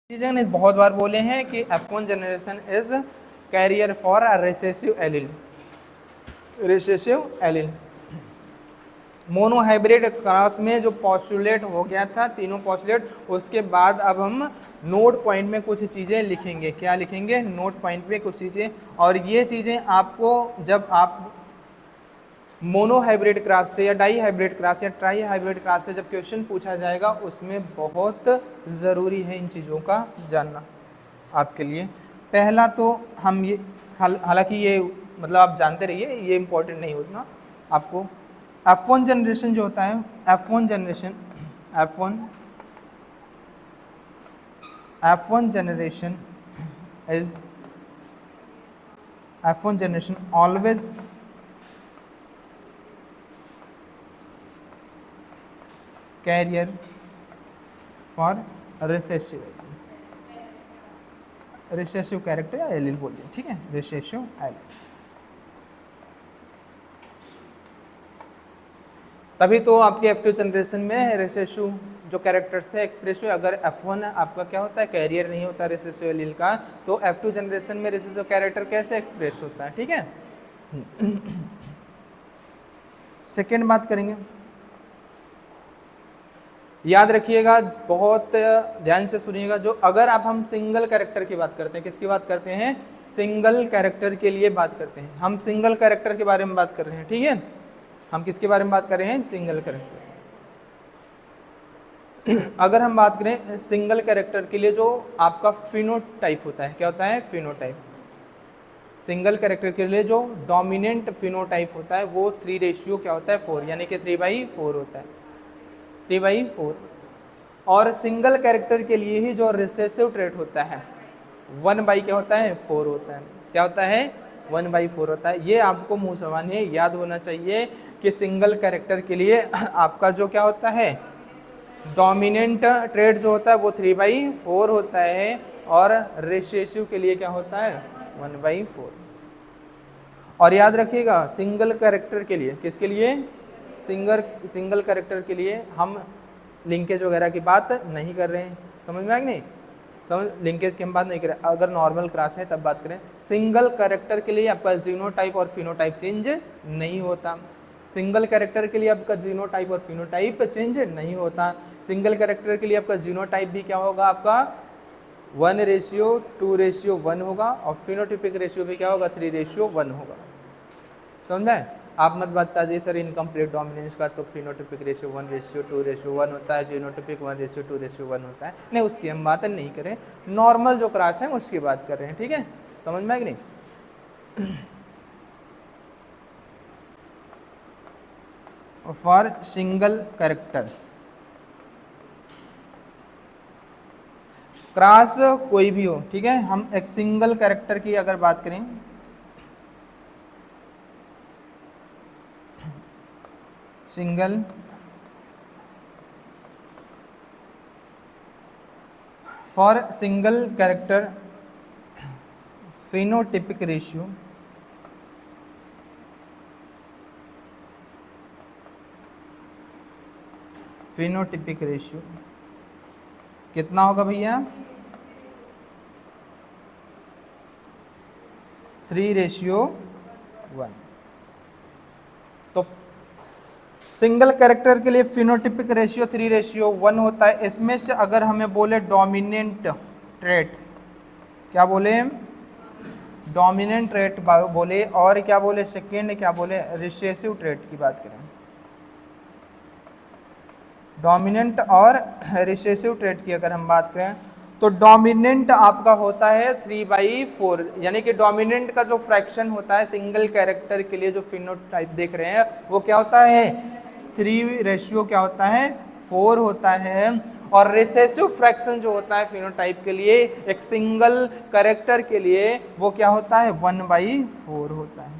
चीज़ें ने बहुत बार बोले हैं कि F1 generation is carrier for a recessive allele. Recessive allele monohybrid cross में जो पॉस्टुलेट हो गया था, तीनों पॉस्टुलेट, उसके बाद अब हम नोट पॉइंट में कुछ चीज़ें लिखेंगे। क्या लिखेंगे? नोट पॉइंट पे कुछ चीज़ें। और ये चीज़ें आपको जब आप मोनोहाइब्रिड क्रॉस से या डाई हाइब्रिड क्रॉस या ट्राई हाइब्रिड क्रॉस से जब क्वेश्चन पूछा जाएगा उसमें बहुत ज़रूरी है इन चीज़ों का जानना आपके लिए। पहला तो हम ये, हालांकि ये मतलब आप जानते रहिए, ये इम्पोर्टेंट नहीं होता आपको। F1 जनरेशन जो होता है, F1 generation always carrier for recessive character या एलील बोलते हैं, ठीक है, रिसेसिव एलील। तभी तो आपके F2 जनरेशन में रिसेसिव जो कैरेक्टर्स थे एक्सप्रेस हुए। अगर F1 आपका क्या होता है, कैरियर नहीं होता रिसेसिव एलील का, तो F2 जनरेशन में रिसेसिव कैरेक्टर कैसे एक्सप्रेस होता है, ठीक है। सेकेंड बात करेंगे, याद रखिएगा, बहुत ध्यान से सुनिएगा। जो अगर हम सिंगल कैरेक्टर की बात करते हैं, किसकी बात करते हैं? सिंगल कैरेक्टर के लिए बात करते हैं। हम सिंगल कैरेक्टर के बारे में बात कर रहे हैं, ठीक है। हम किसके बारे में बात कर रहे हैं? Single character. अगर हम बात करें सिंगल कैरेक्टर के लिए, जो आपका फिनोटाइप होता है, क्या होता है? फिनोटाइप। सिंगल कैरेक्टर के लिए जो डोमिनेंट फिनोटाइप होता है वो 3 क्या होता है? 4, यानी कि 3/4 होता है, 3/4। और सिंगल कैरेक्टर के लिए ही जो रिसेसिव ट्रेट होता है 1/4 होता है। क्या होता है? 1/4 होता है। ये आपको मुंह जबानी याद होना चाहिए कि सिंगल कैरेक्टर के लिए आपका जो क्या होता है, डोमिनेंट ट्रेट जो होता है वो 3/4 होता है, और रिसेसिव के लिए क्या होता है? 1/4। और याद रखिएगा सिंगल कैरेक्टर के लिए, किसके लिए? सिंगल कैरेक्टर के लिए हम लिंकेज वगैरह की बात नहीं कर रहे हैं। समझ में आ गई? नहीं समझ, लिंकेज की हम बात नहीं कर रहे। अगर नॉर्मल क्लास है तब बात करें। सिंगल कैरेक्टर के लिए आपका जीनोटाइप और फिनोटाइप चेंज नहीं होता। सिंगल कैरेक्टर के लिए आपका जीनोटाइप और फिनोटाइप चेंज नहीं होता। सिंगल कैरेक्टर के लिए आपका जीनोटाइप भी क्या होगा? आपका 1:2:1 होगा, और फिनोटिपिक रेशियो भी क्या होगा? 3:1 होगा। समझ में? आप मत बता दीजिए सर इनकम्प्लीट डोमिनेंस का तो फिनोटिपिक रेशियो 1:2:1 होता है, जीनोटिपिक 1:2:1 होता है। नहीं, उसकी हम बात नहीं करें, नॉर्मल जो क्लास है उसकी बात कर रहे हैं, ठीक है। समझ में आ गई? नहीं, फॉर सिंगल कैरेक्टर क्लास कोई भी हो, ठीक है। हम एक सिंगल कैरेक्टर की अगर बात करें, single for single character phenotypic ratio कितना होगा भैया? 3:1। तो सिंगल कैरेक्टर के लिए फिनोटिपिक रेशियो 3:1 होता है। इसमें से अगर हमें बोले डोमिनेंट ट्रेट, क्या बोले? डोमिनेंट ट्रेट बोले, और क्या बोले? सेकेंड क्या बोले? रिसेसिव ट्रेट की बात करें। डोमिनेंट और रिसेसिव ट्रेट की अगर हम बात करें तो डोमिनेंट आपका होता है 3/4, यानी कि डोमिनेंट का जो फ्रैक्शन होता है सिंगल कैरेक्टर के लिए, जो फिनोटाइप देख रहे हैं वो क्या होता है? 3 क्या होता है? 4 होता है। और रिसेसिव फ्रैक्शन जो होता है फिनोटाइप के लिए एक सिंगल कैरेक्टर के लिए वो क्या होता है? 1/4 होता है।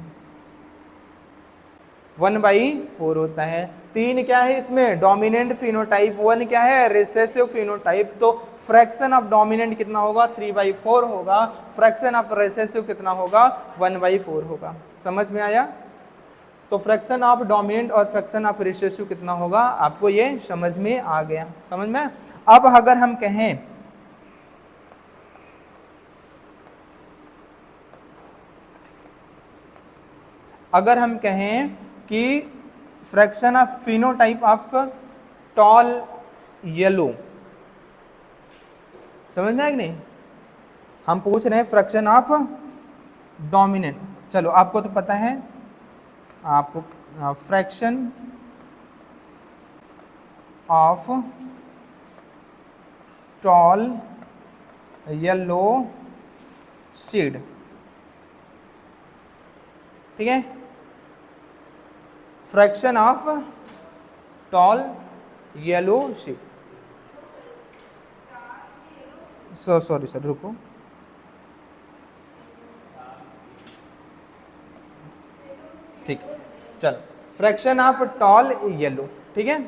1/4 होता है। 3 क्या है इसमें? Dominant phenotype. 1 क्या है? Recessive phenotype. तो फ्रैक्शन ऑफ डोमिनेंट कितना होगा? 3/4 होगा। फ्रैक्शन ऑफ रिसेसिव कितना होगा? 1/4 होगा। समझ में आया? तो फ्रैक्शन ऑफ डोमिनेंट और फ्रैक्शन ऑफ रिसेसिव कितना होगा, आपको ये समझ में आ गया। समझ में? अब अगर हम कहें अगर हम कहें कि fraction of phenotype of tall yellow, समझ में आया कि नहीं? हम पूछ रहे हैं फ्रैक्शन ऑफ डोमिनेंट, चलो आपको तो पता है, आपको fraction of tall yellow seed, ठीक है, fraction of tall yellow seed, sorry sir रुको, ठीक है, चलो फ्रैक्शन ऑफ टॉल येलो, ठीक है।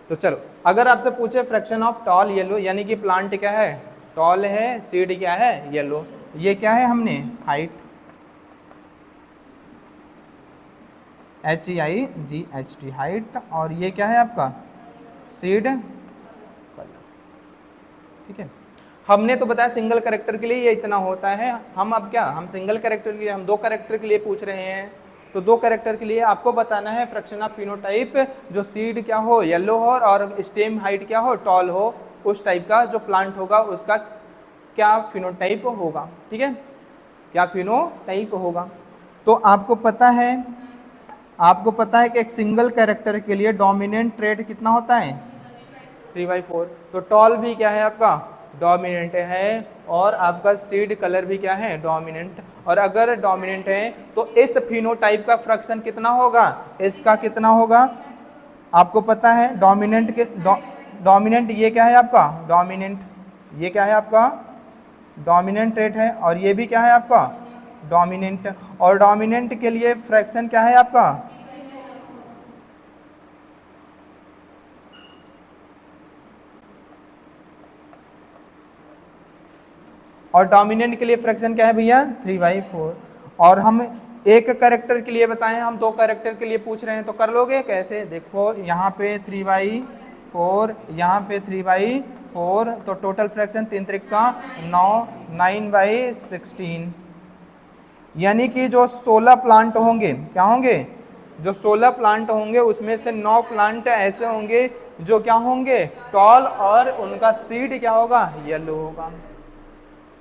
तो चलो अगर आपसे पूछे फ्रैक्शन ऑफ टॉल येलो, यानी कि प्लांट क्या है, टॉल है, सीड क्या है, येलो, ये क्या है हमने हाइट, HEIGHT हाइट, और ये क्या है आपका सीड कलर, ठीक है। हमने तो बताया सिंगल कैरेक्टर के लिए ये इतना होता है, हम अब क्या, हम सिंगल कैरेक्टर के लिए, हम 2 कैरेक्टर के लिए पूछ रहे हैं, तो 2 कैरेक्टर के लिए आपको बताना है फ्रैक्शन ऑफ फिनोटाइप, जो सीड क्या हो येलो हो और स्टेम हाइट क्या हो टॉल हो, उस टाइप का जो प्लांट होगा उसका क्या फिनोटाइप होगा, ठीक है, क्या फिनोटाइप होगा। तो आपको पता है कि एक सिंगल कैरेक्टर के लिए डोमिनेंट ट्रेट कितना होता है 3/4, तो टॉल भी क्या है आपका डोमिनेंट है, और आपका सीड कलर भी क्या है डोमिनेंट, और अगर डोमिनेंट है तो इस फिनोटाइप का फ्रैक्शन कितना होगा, इसका कितना होगा, आपको पता है डोमिनेंट के डोमिनेंट ये क्या है आपका डोमिनेंट, ये क्या है आपका डोमिनेंट ट्रेट है, और ये भी क्या है आपका डोमिनेंट, और डोमिनेंट के लिए फ्रैक्शन क्या है आपका, और डोमिनेंट के लिए फ्रैक्शन क्या है भैया 3/4, और हम एक कैरेक्टर के लिए बताएं, हम 2 कैरेक्टर के लिए पूछ रहे हैं, तो कर लोगे कैसे, देखो यहाँ पे 3/4, यहाँ पे 3/4, तो टोटल फ्रैक्शन 3 त्रिका 9, 9/16, यानी कि जो 16 प्लांट होंगे क्या होंगे, जो 16 प्लांट होंगे उसमें से 9 प्लांट ऐसे होंगे जो क्या होंगे टॉल, और उनका सीड क्या होगा येलो होगा,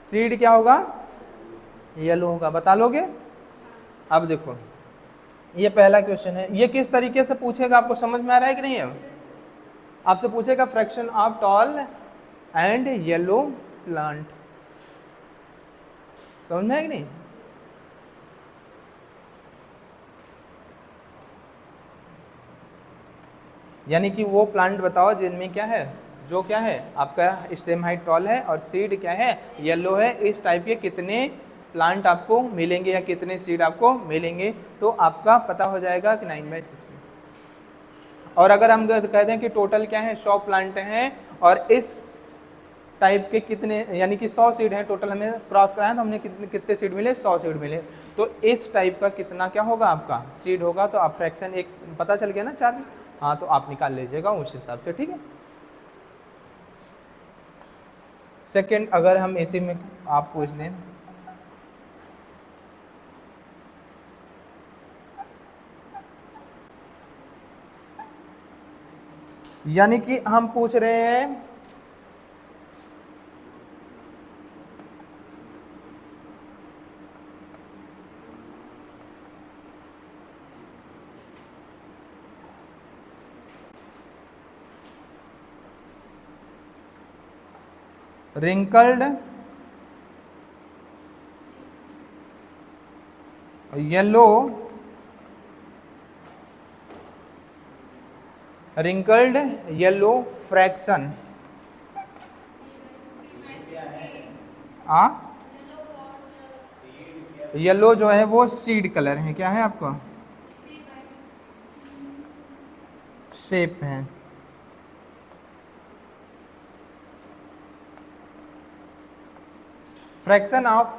सीड क्या होगा येलो होगा, बता लोगे। अब देखो ये पहला क्वेश्चन है, ये किस तरीके से पूछेगा आपको समझ में आ रहा है कि नहीं है, आपसे पूछेगा fraction of tall and yellow plant, समझ में है कि नहीं, यानी कि वो प्लांट बताओ जिनमें क्या है, जो क्या है आपका स्टेम हाइट टॉल है और सीड क्या है येलो है, इस टाइप के कितने प्लांट आपको मिलेंगे या कितने सीड आपको मिलेंगे, तो आपका पता हो जाएगा कि 9/16। और अगर हम कहते हैं कि टोटल क्या है 100 प्लांट हैं और इस टाइप के कितने, यानी कि 100 सीड हैं टोटल, हमें क्रॉस कराया तो हमने कितने सीड मिले 100 सीड मिले, तो इस टाइप का कितना क्या होगा आपका सीड होगा, तो आप फ्रैक्शन एक पता चल गया ना 4, हाँ तो आप निकाल लीजिएगा उस हिसाब से, ठीक है। सेकंड अगर हम इसी में आप पूछ दें, यानी कि हम पूछ रहे हैं wrinkled yellow फ्रैक्शन, येलो जो है वो सीड कलर है, क्या है आपका शेप है, fraction of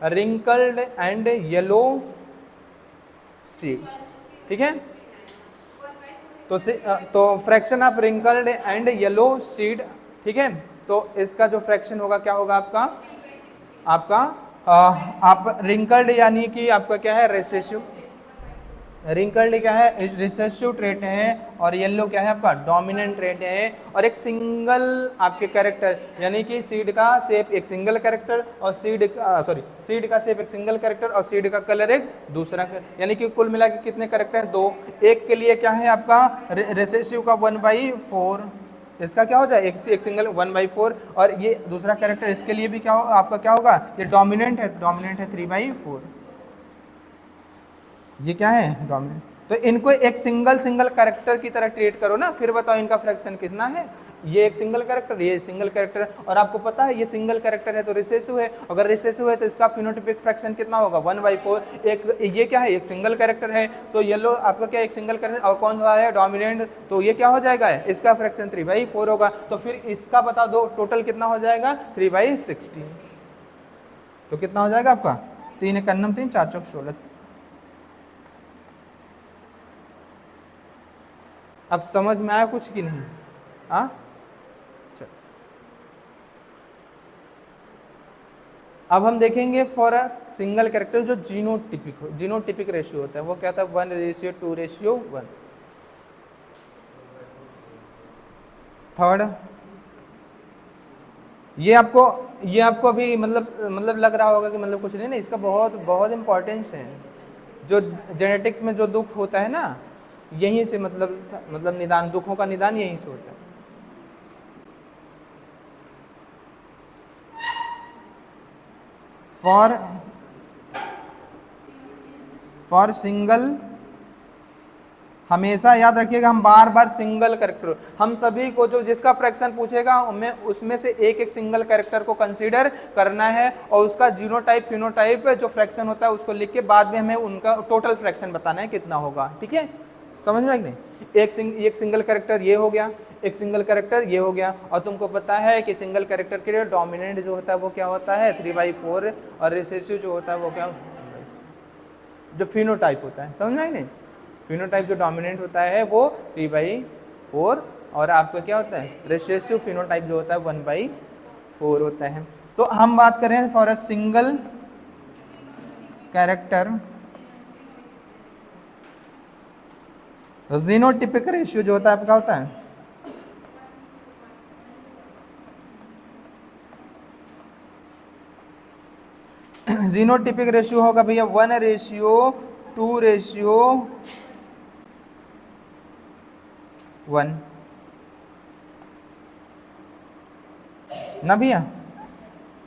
wrinkled and yellow seed, ठीक है। तो fraction of wrinkled and yellow seed, ठीक है, तो इसका जो फ्रैक्शन होगा क्या होगा आपका आपका आप रिंकल्ड यानी कि आपका क्या है रिसेसिव, रिंकल्ड क्या है रिसेसिव ट्रेट है, और येलो क्या है आपका डोमिनेंट ट्रेट है। और एक सिंगल आपके कैरेक्टर यानी कि सीड का शेप एक सिंगल कैरेक्टर और सीड सीड का शेप एक सिंगल कैरेक्टर और सीड का कलर एक दूसरा, यानी कि कुल मिला के कितने कैरेक्टर हैं? 2। एक के लिए क्या है आपका रिसेसिव का 1/4, इसका क्या हो जाए एक सिंगल 1/4, और ये दूसरा कैरेक्टर इसके लिए भी क्या हो आपका क्या होगा, ये डोमिनेंट है 3/4, ये क्या है डोमिनेंट। तो इनको एक सिंगल कैरेक्टर की तरह ट्रीट करो ना, फिर बताओ इनका फ्रैक्शन कितना है। ये एक सिंगल कैरेक्टर, ये सिंगल कैरेक्टर, और आपको पता है ये सिंगल कैरेक्टर है तो रिसेसिव है, अगर रिसेसिव है तो इसका फिनोटिपिक फ्रैक्शन कितना होगा 1/4। एक ये क्या है एक सिंगल कैरेक्टर है तो येलो आपका क्या एक सिंगल कैरेक्टर, और कौन सा है डोमिनेंट, तो ये क्या हो जाएगा इसका फ्रैक्शन 3/4 होगा। तो फिर इसका बता दो टोटल कितना हो जाएगा 3/16, तो कितना हो जाएगा आपका 3 × 9 3 4 × 16। अब समझ में आया कुछ कि नहीं? हाँ, अब हम देखेंगे फॉर अ सिंगल कैरेक्टर जो जीनोटिपिक रेशियो होता है वो क्या होता है 1:2:1। थर्ड, ये आपको अभी मतलब लग रहा होगा कि मतलब कुछ नहीं, इसका बहुत बहुत इंपॉर्टेंस है। जो जेनेटिक्स में जो दुख होता है ना यहीं से मतलब निदान, दुखों का निदान यहीं से होता है। फॉर सिंगल, हमेशा याद रखिएगा हम बार बार सिंगल कैरेक्टर, हम सभी को जो जिसका फ्रैक्शन पूछेगा हमें उसमें से एक सिंगल कैरेक्टर को कंसीडर करना है और उसका जीनोटाइप फिनोटाइप जो फ्रैक्शन होता है उसको लिख के बाद में हमें उनका टोटल फ्रैक्शन बताना है कितना होगा। ठीक है, समझ में आ गई? एक सिंगल कैरेक्टर ये हो गया, एक सिंगल कैरेक्टर ये हो गया, और तुमको पता है कि सिंगल कैरेक्टर के लिए डोमिनेंट जो होता है वो क्या होता है 3/4, और रिसेसिव जो होता है वो क्या जो फिनोटाइप होता है, समझ में आई नहीं? फिनोटाइप जो डोमिनेंट होता है वो 3/4, और आपका क्या होता है रिसेसिव फिनोटाइप जो होता है 1/4 होता है। तो हम बात करें for a single character genotypic ratio जो होता है आपका होता है जीनोटिपिक रेशियो होगा भैया 1:2:1 ना भैया,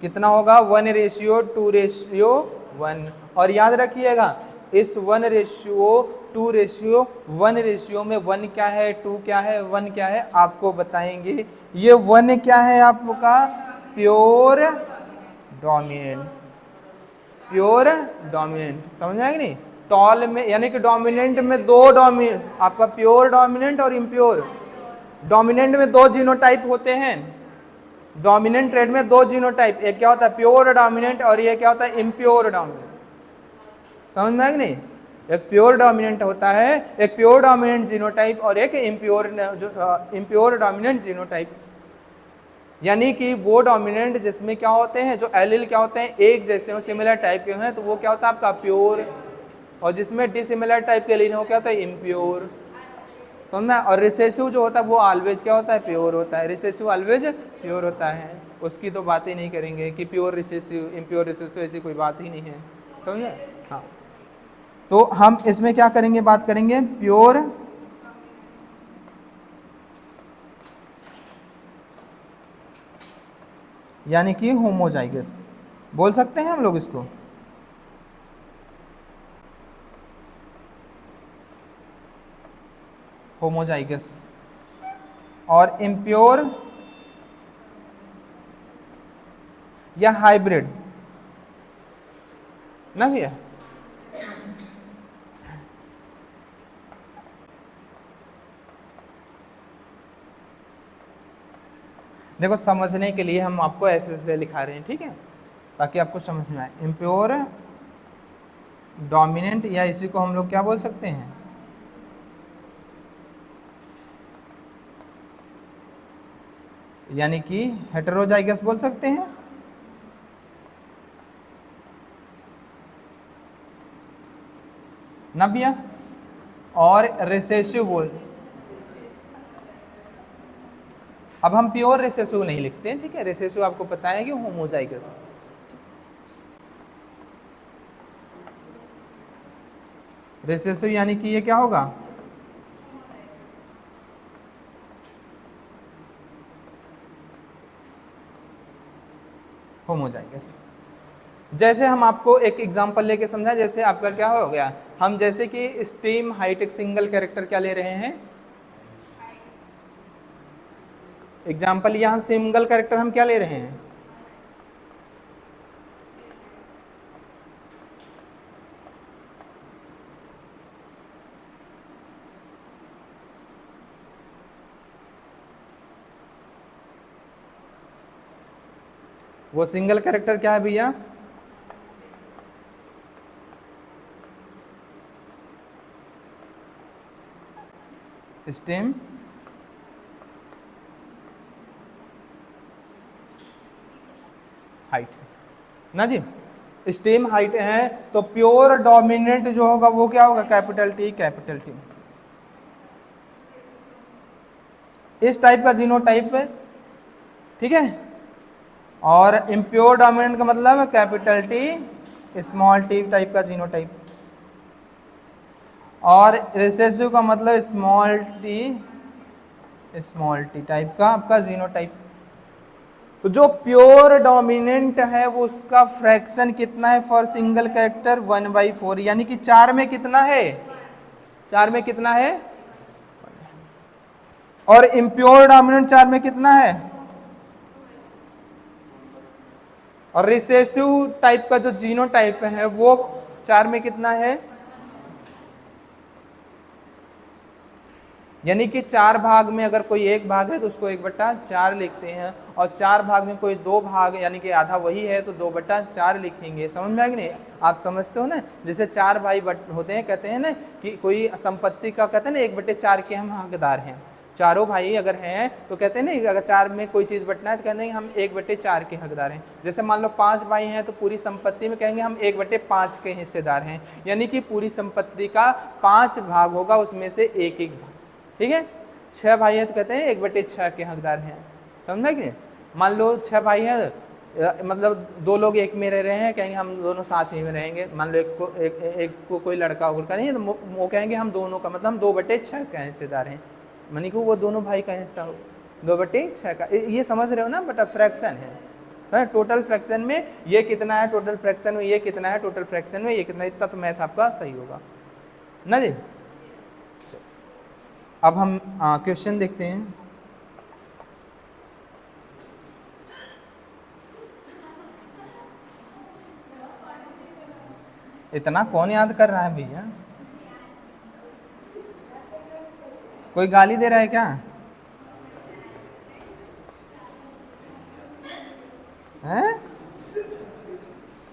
कितना होगा 1:2:1। और याद रखिएगा इस 1:2:1 रेशियो में 1 क्या है 2 क्या है 1 क्या है आपको बताएंगे। ये 1 क्या है आपका प्योर डोमिनेंट, प्योर डोमिनेंट, समझ आएगी नहीं? टॉल में यानी कि डोमिनेंट में दो डोमिनेंट, आपका प्योर डोमिनेंट और इम्प्योर। डोमिनेंट में दो जीनोटाइप होते हैं, डोमिनेंट ट्रेड में दो जीनोटाइप, एक क्या होता है प्योर डोमिनेंट और ये क्या होता है इम्प्योर डोमिनेंट, समझ में आएगी नहीं? एक प्योर डोमिनेंट होता है, एक प्योर डोमिनेंट जीनोटाइप और एक इम्प्योर डोमिनेंट जीनोटाइप। यानी कि वो डोमिनेंट जिसमें क्या होते हैं जो एलिल क्या होते हैं एक जैसे हो सिमिलर टाइप के हैं तो वो क्या होता है आपका प्योर, और जिसमें डिसिमिलर टाइप के एलिल हो क्या होता है इम्प्योर, समझना। और रिसेसिव जो होता है वो ऑलवेज क्या होता है प्योर होता है, रिसेसिव ऑलवेज प्योर होता है, उसकी तो बात ही नहीं करेंगे कि प्योर रिसेसिव इम्प्योर रिसेसिव ऐसी कोई बात ही नहीं है, समझे? हाँ, तो हम इसमें क्या करेंगे बात करेंगे प्योर यानी कि होमोजाइगस बोल सकते हैं हम लोग इसको, होमोजाइगस। और इम्प्योर या हाइब्रिड ना भैया, देखो समझने के लिए हम आपको ऐसे ऐसे लिखा रहे हैं, ठीक है, ताकि आपको समझ में आए। इम्प्योर डोमिनेंट या इसी को हम लोग क्या बोल सकते हैं यानी कि हेटेरोजाइगस बोल सकते हैं, ना भैया। और रिसेसिव बोल, अब हम प्योर रिसेसिव नहीं लिखते हैं, ठीक है। रिसेसिव आपको पता है कि होमोजाइगस, रिसेसिव यानी कि ये क्या होगा, होमोजाइगस। जैसे हम आपको एक एग्जांपल लेके समझा, जैसे आपका क्या हो गया, हम जैसे कि स्टेम हाइट एक सिंगल कैरेक्टर क्या ले रहे हैं, एग्जांपल यहाँ सिंगल कैरेक्टर हम क्या ले रहे हैं, वो सिंगल कैरेक्टर क्या है भैया, स्टेम हाइट ना जी। स्टेम हाइट है तो प्योर डोमिनेंट जो होगा वो क्या होगा, कैपिटल टी, कैपिटल टी। इस टाइप का जीनोटाइप है, ठीक है। और इम्प्योर डोमिनेंट का मतलब capital T small T type का जीनोटाइप, और रिसेसिव का मतलब स्मॉल टी टाइप का आपका जीनोटाइप। तो जो प्योर डोमिनेंट है वो उसका फ्रैक्शन कितना है फॉर सिंगल कैरेक्टर, 1/4, यानी कि 4 में कितना है, 4 में कितना है, और इम्प्योर डोमिनेंट 4 में कितना है, और रिसेसिव टाइप का जो जीनोटाइप है वो 4 में कितना है, यानी कि 4 भाग में अगर कोई एक भाग है तो उसको 1/4 लिखते हैं, और 4 भाग में कोई 2 भाग यानी कि आधा वही है तो 2/4 लिखेंगे। समझ में आ गया नहीं, आप समझते हो ना। जैसे 4 भाई होते हैं, कहते हैं ना कि कोई संपत्ति का कहते हैं ना 1/4 के हम हकदार हैं, चारों भाई अगर हैं तो कहते हैं ना अगर 4 में कोई चीज़ बंटना है तो कहते हैं हम 1/4 के हकदार हैं। जैसे मान लो 5 भाई हैं तो पूरी संपत्ति में कहेंगे हम 1/5 के हिस्सेदार हैं, यानी कि पूरी संपत्ति का 5 भाग होगा, उसमें से एक भाग, ठीक है। 6 भाई हैं तो कहते हैं 1/6 के हकदार हैं, समझा कि नहीं। मान लो 6 भाई हैं, मतलब 2 लोग एक में रह रहे हैं, कहेंगे हम दोनों साथ ही में रहेंगे। मान लो एक को कोई लड़का उड़का नहीं है तो वो कहेंगे हम दोनों का मतलब हम 2/6 का हिस्सेदार हैं, मानी कि वो दोनों भाई का हिस्सा 2/6 का। ये समझ रहे हो ना, बट फ्रैक्शन है सर, टोटल फ्रैक्शन में ये कितना है, टोटल फ्रैक्शन में ये कितना है, टोटल फ्रैक्शन में ये कितना, इतना तो मैथ आपका सही होगा ना जी। अब हम क्वेश्चन देखते हैं। इतना कौन याद कर रहा है भैया, कोई गाली दे रहा है क्या, हैं?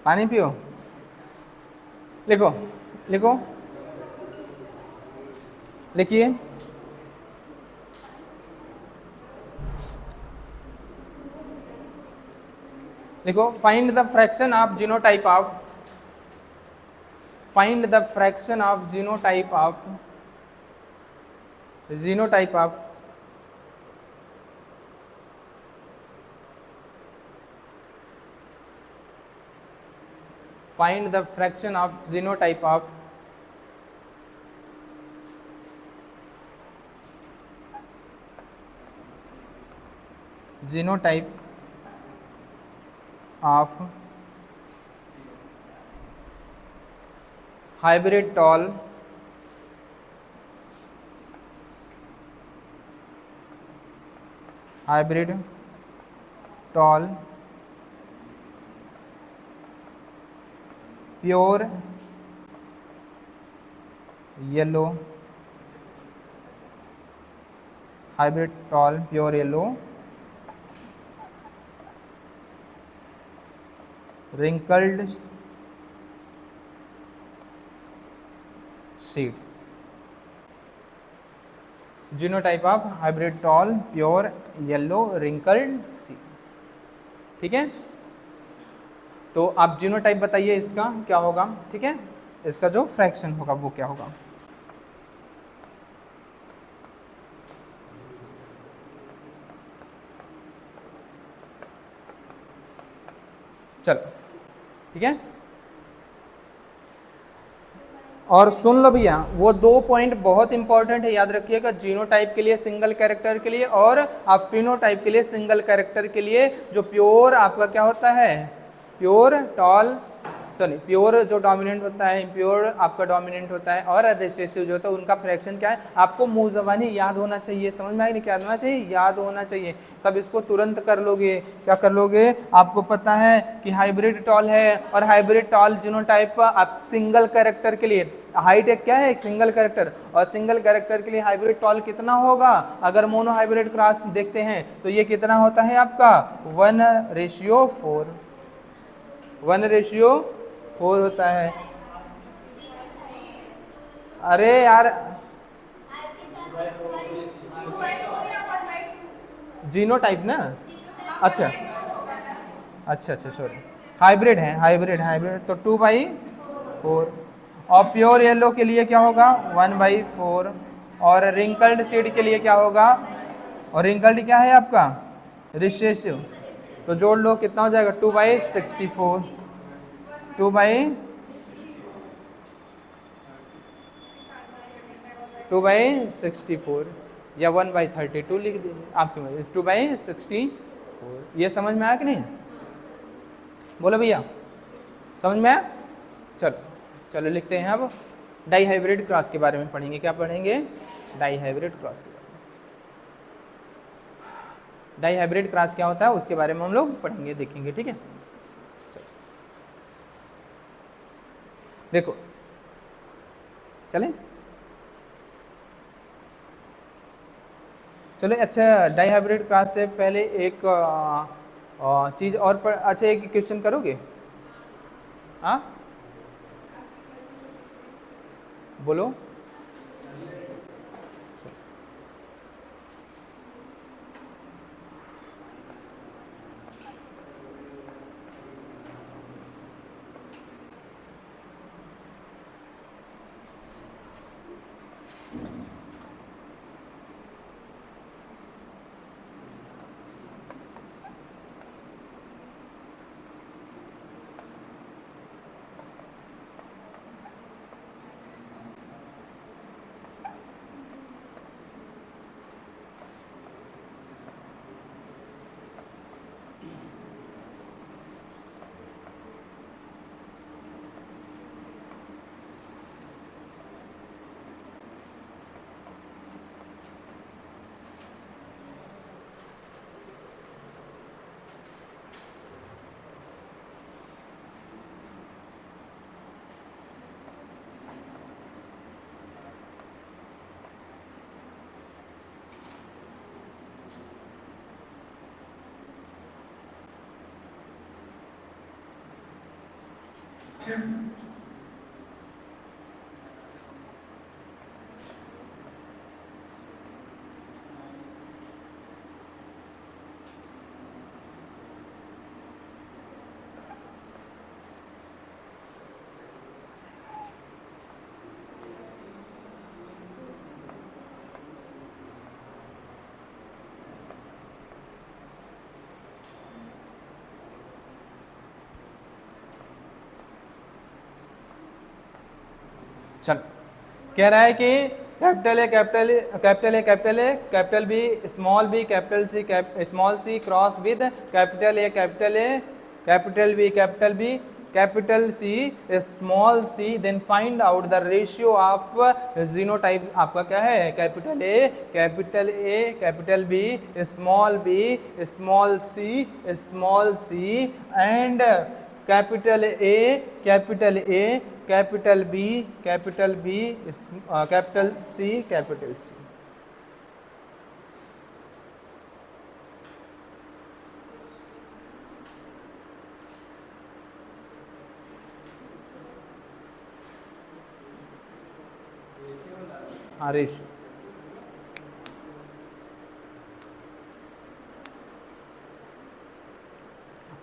पानी पियो, लिखो लिखो, लिखिए। देखो, find the fraction of genotype of, find the fraction of genotype of, genotype of find the fraction of genotype of genotype of hybrid tall pure yellow, hybrid tall pure yellow wrinkled seed, genotype of hybrid tall pure yellow wrinkled seed, ठीक है। तो आप genotype बताइए इसका क्या होगा, ठीक है। इसका जो फ्रैक्शन होगा वो क्या होगा। चलो ठीक है, और सुन लो भैया वो 2 पॉइंट बहुत इंपॉर्टेंट है, याद रखिएगा। जीनोटाइप के लिए सिंगल कैरेक्टर के लिए और आप फिनोटाइप के लिए सिंगल कैरेक्टर के लिए जो प्योर आपका क्या होता है, प्योर टॉल सॉरी प्योर जो डोमिनेंट होता है, इम्प्योर आपका डोमिनेंट होता है, और रिसेसिव जो होता है उनका फ्रैक्शन क्या है, आपको मुंह ज़बानी याद होना चाहिए। समझ में आएगी, क्या होना चाहिए, याद होना चाहिए, तब इसको तुरंत कर लोगे। क्या कर लोगे, आपको पता है कि हाइब्रिड टॉल है, और हाइब्रिड टॉल जीनोटाइप आप सिंगल कैरेक्टर के लिए, हाइट एक क्या है, एक सिंगल कैरेक्टर, और सिंगल कैरेक्टर के लिए हाइब्रिड टॉल कितना होगा, अगर मोनो हाइब्रिड क्रॉस देखते हैं तो ये कितना होता है आपका 1:4, 1:4 होता है। अरे यार जीनोटाइप ना, अच्छा अच्छा अच्छा सॉरी, हाइब्रिड है, हाइब्रिड तो 2/4, और प्योर येलो के लिए क्या होगा 1/4, और रिंकल्ड सीड के लिए क्या होगा, और रिंकल्ड क्या है आपका रिसेसिव, तो जोड़ लो कितना हो जाएगा 2/64, 2/64 या 1/32 लिख दीजिए आपकी मर्जी, 2/64। ये समझ में आया कि नहीं, बोलो भैया समझ में आया। चलो चलो लिखते हैं। अब डाई हाइब्रिड क्रॉस के बारे में पढ़ेंगे, क्या पढ़ेंगे, डाई हाइब्रिड क्रॉस के बारे में। डाई हाइब्रिड क्रॉस क्या होता है उसके बारे में हम लोग पढ़ेंगे, देखेंगे, ठीक है। देखो चलें, चलो अच्छा, डाई हाइब्रिड क्रॉस से पहले एक चीज़ और अच्छा एक क्वेश्चन करोगे, हाँ बोलो। चल कह रहा है कि capital A capital capital A capital A capital B small B capital C small C cross with capital A capital B capital C small C, then find out the ratio of genotype. आपका क्या है, capital A capital B small C and capital A capital B capital C capital C. हाँ ratio,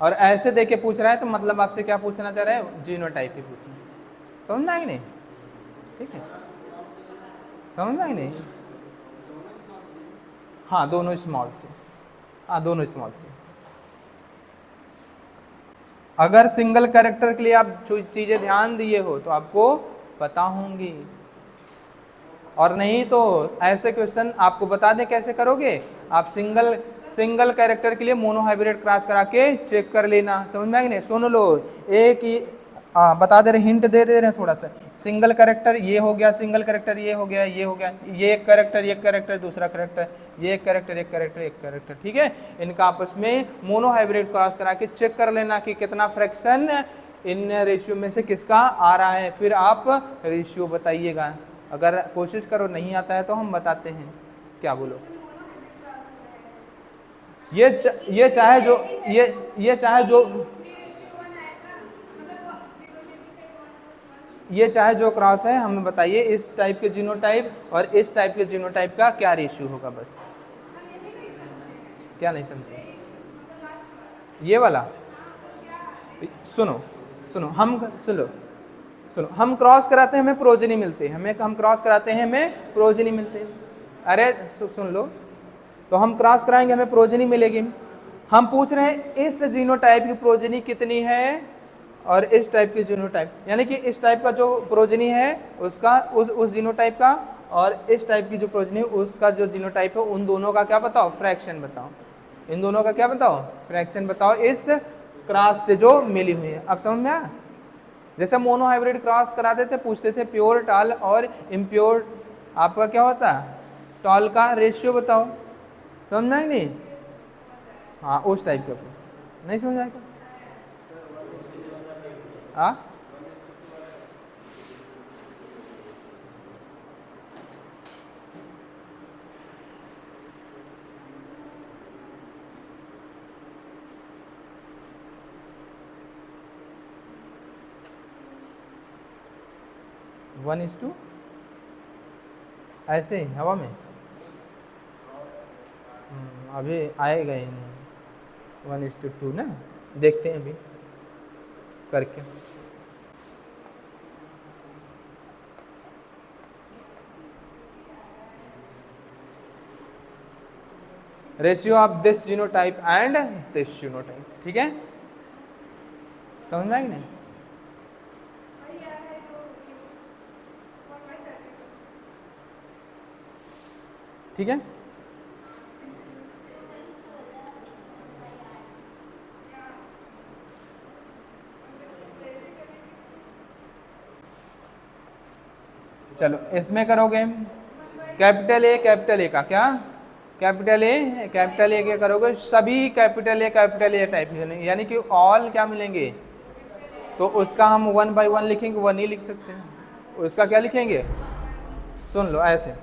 और ऐसे देके पूछ रहा है तो मतलब आपसे क्या पूछना चाह रहा है, जीनोटाइप ही पूछना। समझ में आएगी नहीं? ठीक है, समझ में आएगी नहीं? हाँ दोनों स्मॉल से, हाँ दोनों स्मॉल से। अगर सिंगल कैरेक्टर के लिए आप चीज़ें ध्यान दिए हो तो आपको पता होंगी, और नहीं तो ऐसे क्वेश्चन आपको बता दें कैसे करोगे। आप सिंगल कैरेक्टर के लिए मोनो हाइब्रिड क्रॉस करा के चेक कर लेना। समझ में आएगी नहीं? सुन लो, एक ही बता दे रहे, हिंट दे रहे थोड़ा सा। सिंगल कैरेक्टर ये हो गया, सिंगल कैरेक्टर ये हो गया, ये हो गया, ये एक कैरेक्टर दूसरा कैरेक्टर, ये एक कैरेक्टर, ठीक है। इनका आपस में मोनो हाइब्रिड क्रॉस करा के चेक कर लेना कि कितना फ्रैक्शन इन रेशियो में से किसका आ रहा है, फिर आप रेशियो बताइएगा। अगर कोशिश करो नहीं आता है तो हम बताते हैं। क्या बोलो? ये चाहे जो क्रॉस है हमें बताइए, इस टाइप के जीनोटाइप और इस टाइप के जीनोटाइप का क्या रेशियो होगा, बस। क्या नहीं समझे? ये वाला सुनो, हम क्रॉस कराते हैं हमें प्रोजेनी मिलते हैं, हम क्रॉस कराते हैं हमें प्रोजेनी मिलते हैं। अरे सुन लो, तो हम क्रॉस कराएंगे हमें प्रोजेनी मिलेगी। हम पूछ रहे हैं इस जीनोटाइप की प्रोजेनी कितनी है और इस टाइप की जीनोटाइप, यानी कि इस टाइप का जो प्रोजेनी है उसका उस जीनोटाइप का, और इस टाइप की जो प्रोजेनी उसका जो जीनोटाइप है, उन दोनों का क्या बताओ, फ्रैक्शन बताओ। इन दोनों का क्या बताओ, फ्रैक्शन बताओ, इस क्रॉस से जो मिली हुई है। अब समझ में आया? जैसे मोनो हाइब्रिड क्रॉस कराते थे, पूछते थे प्योर टाल और इम्प्योर, आपका क्या होता है, टॉल का रेशियो बताओ। समझ में आएगी नहीं? हाँ उस टाइप का कुछ नहीं समझ आएगा। हाँ 1:2 ऐसे ही हवा में अभी आएगा ही नहीं। 1:2 ना, देखते हैं अभी करके। Ratio of this genotype and this genotype, ठीक है। समझ में आएगी नहीं? ठीक है। चलो इसमें करोगे कैपिटल ए का क्या, कैपिटल ए क्या करोगे, सभी कैपिटल ए टाइप, यानी कि ऑल क्या मिलेंगे, तो उसका हम 1 by 1 लिखेंगे, 1 ही लिख सकते हैं। उसका क्या लिखेंगे, सुन लो ऐसे।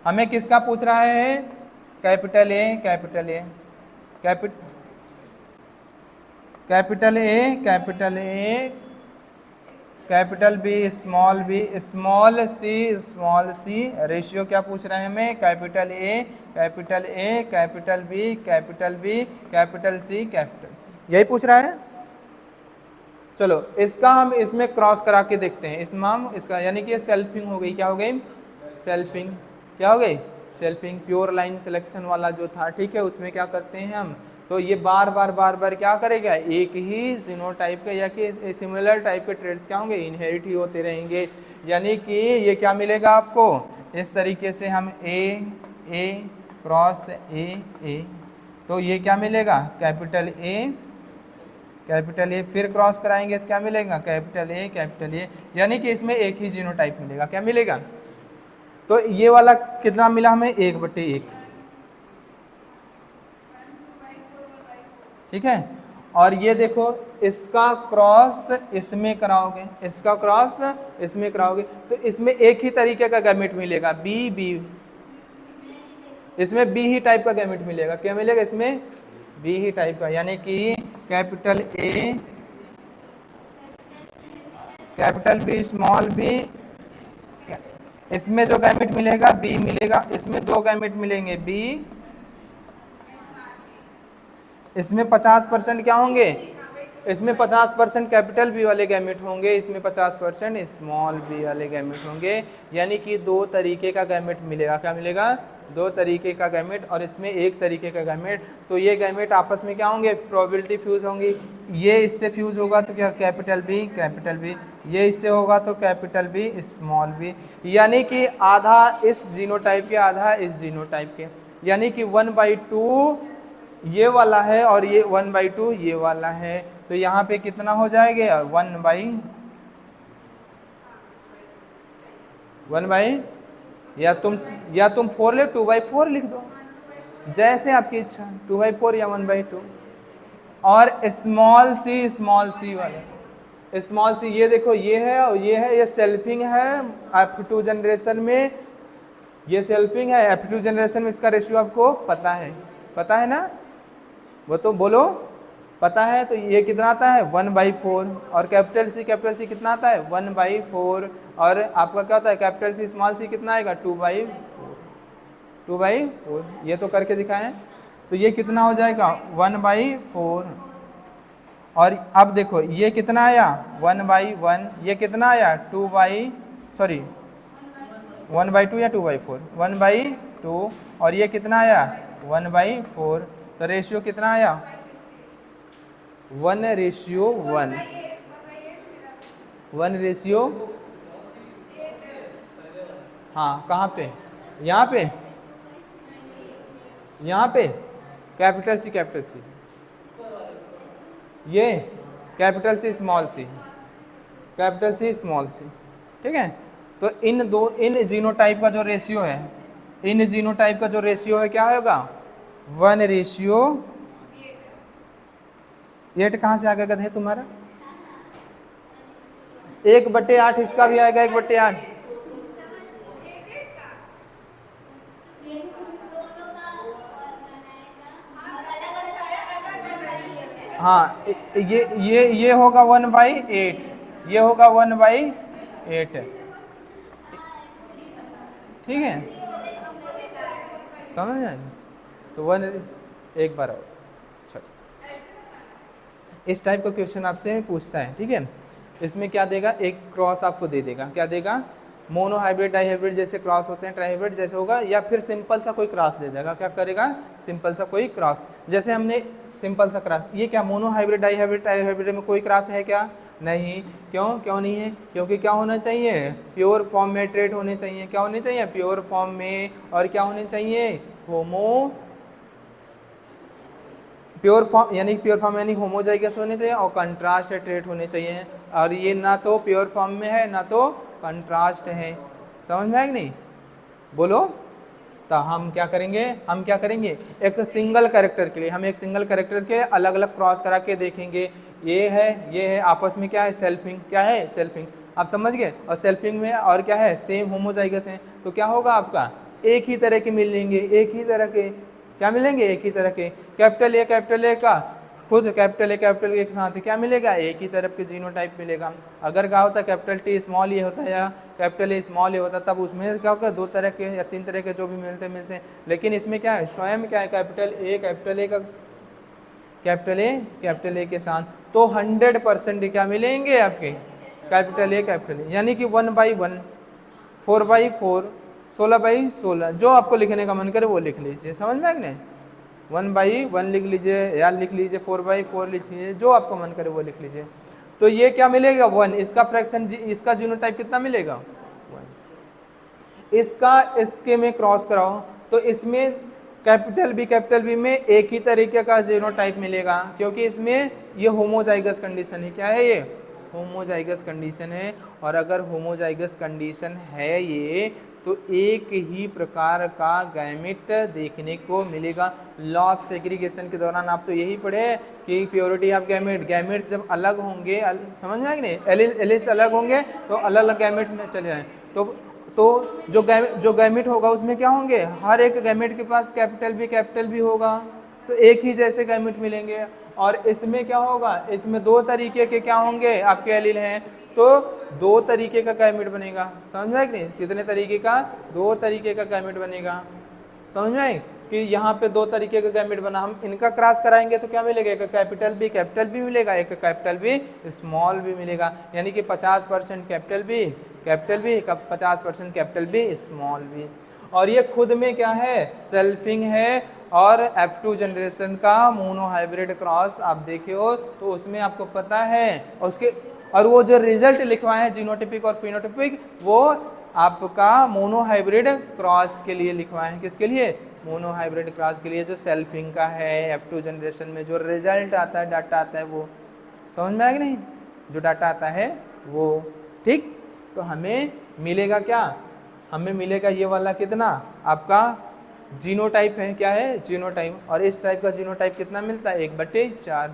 हमें किसका पूछ रहा है, capital A capital A, capital B, small C, ratio क्या पूछ रहे हैं हमें, capital A, capital B, capital C, यही पूछ रहा है। चलो इसका हम इसमें क्रॉस करा के देखते हैं। इसमें हम इसका यानी कि सेल्फिंग हो गई, क्या हो गई, सेल्फिंग, क्या हो गई, सेल्फिंग। प्योर लाइन सिलेक्शन वाला जो था, ठीक है, उसमें क्या करते हैं हम, तो ये बार बार क्या करेगा, एक ही जीनोटाइप के या कि सिमिलर टाइप के ट्रेड्स क्या होंगे, इनहेरिट ही होते रहेंगे। यानी कि ये क्या मिलेगा आपको, इस तरीके से हम ए क्रॉस ए, तो ये क्या मिलेगा, कैपिटल ए, फिर क्रॉस कराएंगे तो क्या मिलेगा, कैपिटल ए, यानी कि इसमें एक ही जीनोटाइप मिलेगा। क्या मिलेगा, तो ये वाला कितना मिला हमें, 1/1, ठीक है। और ये देखो इसका क्रॉस इसमें कराओगे, तो इसमें एक ही तरीके का गैमेट मिलेगा, बी, इसमें बी ही टाइप का गैमेट मिलेगा। क्या मिलेगा, इसमें बी ही टाइप का, यानी कि capital A, capital B, small B, इसमें जो गैमेट मिलेगा बी मिलेगा, इसमें 2 गैमेट मिलेंगे बी, इसमें 50% क्या होंगे, इसमें 50% कैपिटल बी वाले गैमेट होंगे, इसमें 50% स्मॉल बी वाले गैमेट होंगे, यानी कि दो तरीके का गैमेट मिलेगा। क्या मिलेगा? दो तरीके का गैमेट, और इसमें एक तरीके का गैमेट। तो ये गैमेट आपस में क्या होंगे? प्रोबेबिलिटी फ्यूज होंगी। ये इससे फ्यूज होगा तो क्या? Capital B. ये इससे होगा तो कैपिटल बी स्मॉल बी, यानी कि आधा इस जीनोटाइप के, आधा इस जीनोटाइप के, यानी कि 1/2 ये वाला है और ये 1/2 ये वाला है। तो यहाँ पे कितना हो जाएगा? 1/, या तुम 4 ले, 2/4 लिख दो, जैसे आपकी इच्छा, 2/4 या 1/2। और स्मॉल सी वाला, स्मॉल सी ये देखो, ये है और ये है, ये सेल्फिंग है F2 जनरेशन में, ये सेल्फिंग है F2 जनरेशन में। इसका रेशियो आपको पता है ना? वो तो बोलो, पता है। तो ये कितना आता है? 1/4। और कैपिटल सी कितना आता है? 1/4। और आपका क्या होता है? कैपिटल सी स्मॉल सी कितना आएगा? 2/4। ये तो करके दिखाएं। तो ये कितना हो जाएगा? 1/4। और अब देखो ये कितना आया? 1/1। ये कितना आया? 1/2 या 2/4? 1/2। और ये कितना आया? 1/4। तो रेशियो कितना आया? 1:1। 1:, हाँ कहाँ पे? यहाँ पे कैपिटल सी ये कैपिटल सी स्मॉल सी, ठीक है। तो इन जीनोटाइप का जो रेशियो है, क्या होगा? 1:8। कहाँ से आ गया गधे तुम्हारा? 1/8 इसका भी आएगा, 1/8। हाँ ये होगा 1/8, ये होगा 1/8, ठीक है, समझ में? तो एक बार और चलो, इस टाइप का क्वेश्चन आपसे पूछता है, ठीक है। इसमें क्या देगा? एक क्रॉस आपको दे देगा। क्या देगा? मोनो हाइब्रिड डाई हाइब्रिड जैसे क्रॉस होते हैं, ट्राई हाइब्रिड जैसे होगा, या फिर सिंपल सा कोई क्रॉस दे देगा। क्या करेगा? सिंपल सा कोई क्रॉस, जैसे हमने सिंपल सा क्रॉस। ये क्या monohybrid dihybrid trihybrid में कोई क्रॉस है क्या? नहीं। क्यों नहीं है? क्योंकि क्या होना चाहिए? प्योर फॉर्म में ट्रेट होने चाहिए। क्या होने चाहिए? प्योर फॉर्म में। और क्या होने चाहिए? प्योर फॉर्म यानी होमोजाइगस होने चाहिए, और कंट्रास्ट ट्रेट होने चाहिए। और ये ना तो प्योर फॉर्म में है ना तो कंट्रास्ट है। समझ में आएगा? नहीं बोलो। तो हम क्या करेंगे? एक सिंगल कैरेक्टर के लिए हम एक सिंगल कैरेक्टर के अलग अलग क्रॉस करा के देखेंगे। ये है आपस में क्या है? सेल्फिंग। क्या है? सेल्फिंग। आप समझ गए? और सेल्फिंग में और क्या है? सेम होमोजाइगस है। तो क्या होगा आपका? एक ही तरह के मिलेंगे, एक ही तरह के। क्या मिलेंगे? एक ही तरह के। कैपिटल ए का खुद कैपिटल ए के साथ क्या मिलेगा? एक ही तरफ के जीनोटाइप मिलेगा। अगर क्या होता कैपिटल टी स्मॉल ए होता या कैपिटल ए स्मॉल ए होता, तब उसमें क्या होगा? दो तरह के या तीन तरह के जो भी मिलते हैं। लेकिन इसमें क्या है? स्वयं क्या है? कैपिटल ए के साथ। तो 100% क्या मिलेंगे आपके? कैपिटल ए, यानी कि 1/1, 4/4, 16/16, जो आपको लिखने का मन करे वो लिख लीजिए। समझ में आ गया? 1/1 लिख लीजिए या लिख लीजिए 4/4 लिख लीजिए, जो आपको मन करे वो लिख लीजिए। तो ये क्या मिलेगा? 1। इसका फ्रैक्शन, इसका जीनोटाइप कितना मिलेगा? 1। इसके में क्रॉस कराओ तो इसमें कैपिटल बी में एक ही तरीके का जीनोटाइप मिलेगा, क्योंकि इसमें ये होमोजाइगस कंडीशन है। क्या है? ये होमोजाइगस कंडीशन है। और अगर होमोजाइगस कंडीशन है ये, तो एक ही प्रकार का गैमेट देखने को मिलेगा। लॉ ऑफ सेग्रीगेशन के दौरान आप तो यही पढ़े कि प्योरिटी ऑफ गैमेट्स जब अलग होंगे, समझ में आए कि नहीं? एलिस अलग होंगे तो अलग अलग गैमेट में चले जाएं। तो जो गैमेट होगा उसमें क्या होंगे? हर एक गैमेट के पास कैपिटल बी होगा, तो एक ही जैसे गैमेट मिलेंगे। और इसमें क्या होगा? इसमें दो तरीके के क्या होंगे? आपके एलील हैं, तो दो तरीके का गैमेट बनेगा। समझ में कि नहीं? कितने तरीके का? दो तरीके का गैमेट बनेगा। समझ में आई कि यहाँ पे दो तरीके का गैमेट बना, हम इनका क्रॉस कराएंगे तो क्या मिलेगा, एक कैपिटल बी मिलेगा, एक कैपिटल बी स्मॉल बी मिलेगा, यानी कि 50% capital B 50% capital B small B. और ये खुद में क्या है, सेल्फिंग है, और F2 जनरेशन का मोनो हाइब्रिड क्रॉस आप देखे हो तो उसमें आपको पता है, और उसके और वो जो रिजल्ट लिखवाए हैं जीनोटिपिक और फिनोटिपिक, वो आपका मोनो हाइब्रिड क्रॉस के लिए लिखवाए हैं। किसके लिए, मोनो हाइब्रिड क्रॉस के लिए, जो सेल्फिंग का है F2 जनरेशन में जो रिजल्ट आता है, डाटा आता है, वो समझ में आया कि नहीं, जो डाटा आता है वो। ठीक, तो हमें मिलेगा क्या, हमें मिलेगा ये वाला कितना आपका जीनोटाइप है, क्या है जीनोटाइप, और इस टाइप का जीनोटाइप कितना मिलता है 1/4,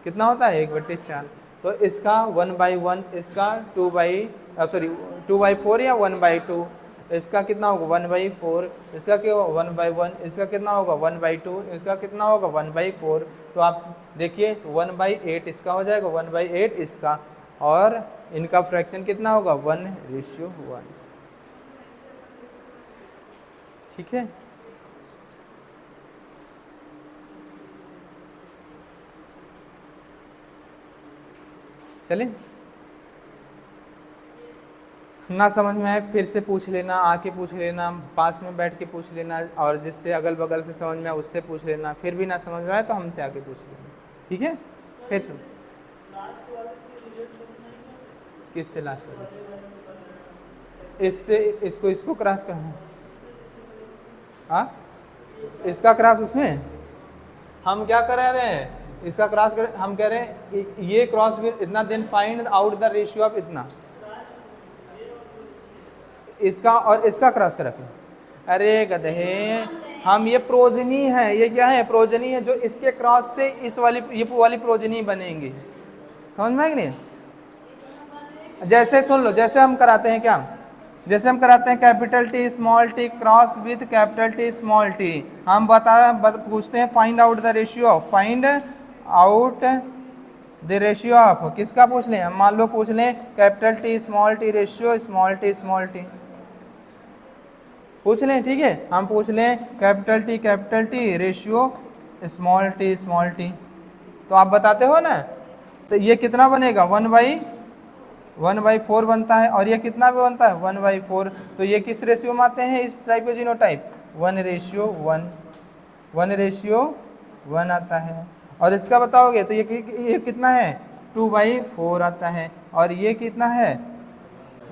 कितना होता है 1/4। तो इसका 1/1, इसका 2/4 या 1/2, इसका कितना होगा 1/4, इसका क्या होगा 1/1, इसका कितना होगा 1/2, इसका कितना होगा 1/4। तो आप देखिए 1/8 इसका हो जाएगा, 1/8 इसका, और इनका फ्रैक्शन कितना होगा 1:1। ठीक है, चले, ना समझ में आए फिर से पूछ लेना, आके पूछ लेना, पास में बैठ के पूछ लेना, और जिससे अगल बगल से समझ में आए उससे पूछ लेना, फिर भी ना समझ में आए तो हमसे आके पूछ लेना। ठीक है, फिर से किससे लास्ट वाले, इससे इसको क्रॉस करना, हाँ इसका क्रॉस उसमें हम क्या कर रहे हैं, इसका क्रॉस कर, हम कह रहे हैं ये क्रॉस विद इतना, then find out the ratio of इतना, इसका और इसका क्रॉस कर रखें। अरे गधे, हम ये प्रोजनी है, ये क्या है प्रोजनी है, जो इसके क्रॉस से इस वाली ये वाली प्रोजनी बनेंगी। समझ में आए कि नहीं, जैसे सुन लो, जैसे हम कराते हैं क्या, जैसे हम कराते हैं capital T small T cross with capital T small T, हम पूछते हैं find out the ratio, find out the ratio of, किसका पूछ लें, हम मान लो पूछ लें capital T small T ratio small T पूछ लें। ठीक है, हम पूछ लें capital T ratio small T, तो आप बताते हो ना, तो ये कितना बनेगा 1/4 बनता है, और ये कितना भी बनता है 1/4। तो ये किस रेशियो में आते हैं इस टाइप के जीनोटाइप, 1:1 आता है। और इसका बताओगे तो ये कितना है 2/4 आता है, और ये कितना है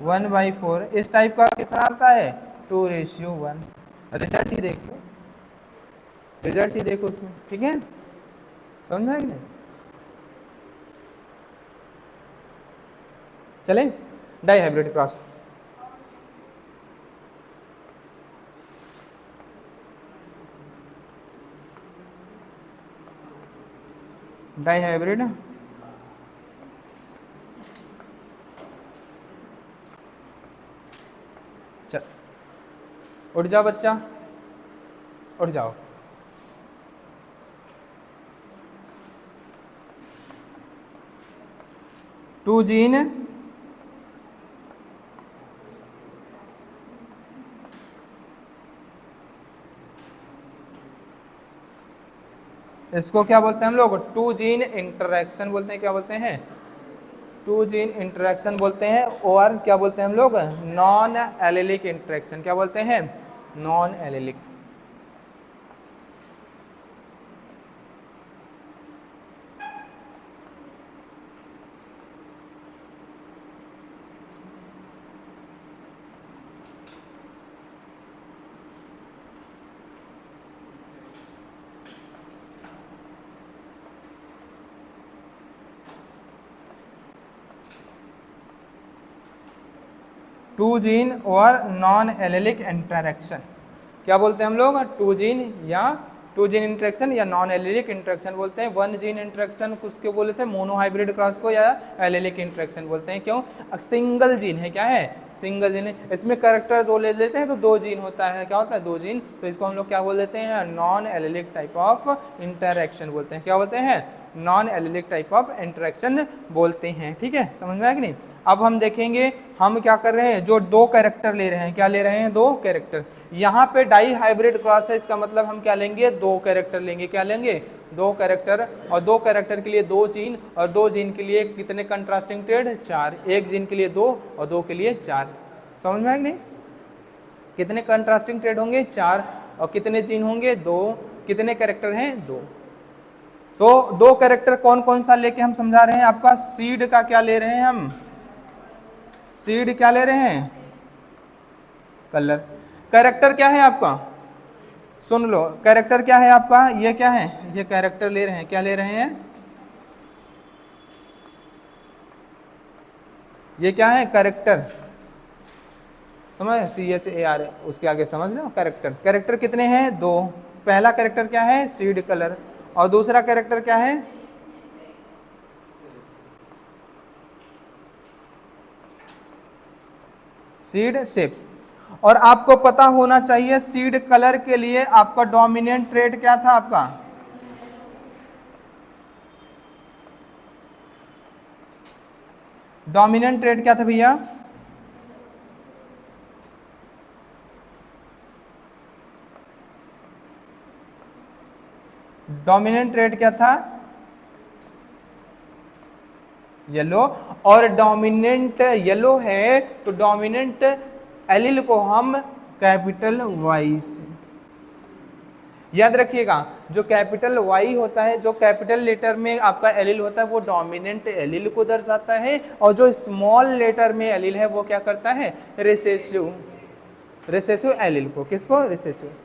1/4। इस टाइप का कितना आता है 2:1। रिजल्ट ही देखो, रिजल्ट ही देखो उसमें। ठीक है, समझ में आया कि नहीं, चले dihybrid cross. Dihybrid चल, उठ जाओ बच्चा, उठ जाओ। टू जीन इसको क्या बोलते हैं हम लोग, टू जीन इंटरेक्शन बोलते हैं। क्या बोलते हैं, टू जीन इंटरेक्शन बोलते हैं, और क्या बोलते हैं हम लोग, नॉन एलेलिक इंटरेक्शन। क्या बोलते हैं, नॉन एलेलिक। टू जीन और नॉन एलेलिक इंटरेक्शन क्या बोलते हैं हम लोग, टू जीन इंटरेक्शन या नॉन एलेलिक इंटरेक्शन बोलते हैं। वन जीन इंटरेक्शन किसको बोले थे, मोनो हाइब्रिड क्रॉस को, या एलेलिक इंटरेक्शन बोलते हैं। क्यों, सिंगल जीन है, क्या है सिंगल जीन है, इसमें कैरेक्टर दो ले लेते हैं तो दो जीन होता है। क्या होता है, दो जीन, तो इसको हम लोग क्या बोल देते हैं, non allylic type of interaction बोलते हैं। क्या बोलते हैं, non allylic type of interaction बोलते हैं। ठीक है, समझ में आया कि नहीं। अब हम देखेंगे हम क्या कर रहे हैं, जो दो कैरेक्टर ले रहे हैं, क्या ले रहे हैं, दो कैरेक्टर। यहाँ पे डाई हाइब्रिड क्रॉस है, इसका मतलब हम क्या लेंगे, 2 कैरेक्टर लेंगे। क्या लेंगे, 2 कैरेक्टर, और 2 कैरेक्टर के लिए 2 जीन, और 2 जीन के लिए कितने कंट्रास्टिंग ट्रेड, 4। 1 जीन के लिए 2 और 2 के लिए 4। समझ में आएगा नहीं, कितने कंट्रास्टिंग ट्रेड होंगे, 4, और कितने जीन होंगे, 2। कितने कैरेक्टर हैं, 2। तो 2 कैरेक्टर कौन कौन सा लेके हम समझा रहे हैं, आपका सीड का क्या ले रहे हैं हम, सीड क्या ले रहे हैं, कलर। कैरेक्टर क्या है आपका, सुन लो, कैरेक्टर क्या है आपका, ये क्या है, ये कैरेक्टर ले रहे हैं। क्या ले रहे हैं, ये क्या है, कैरेक्टर। समझ, CHAR, उसके आगे समझ लो कैरेक्टर। कैरेक्टर कितने हैं, 2। पहला कैरेक्टर क्या है, सीड कलर, और दूसरा कैरेक्टर क्या है, सीड शेप। और आपको पता होना चाहिए सीड कलर के लिए आपका डोमिनेंट ट्रेड क्या था, आपका डोमिनेंट ट्रेड क्या था भैया, डोमिनेंट ट्रेड क्या था, येलो। और डोमिनेंट येलो है तो डोमिनेंट एलील को हम कैपिटल वाई से, याद रखिएगा, जो कैपिटल वाई होता है, जो कैपिटल लेटर में आपका एलील होता है वो डोमिनेंट एलील को दर्शाता है, और जो स्मॉल लेटर में एलील है वो क्या करता है, रिसेसिव, रिसेसिव एलील को, किसको, रिसेसिव।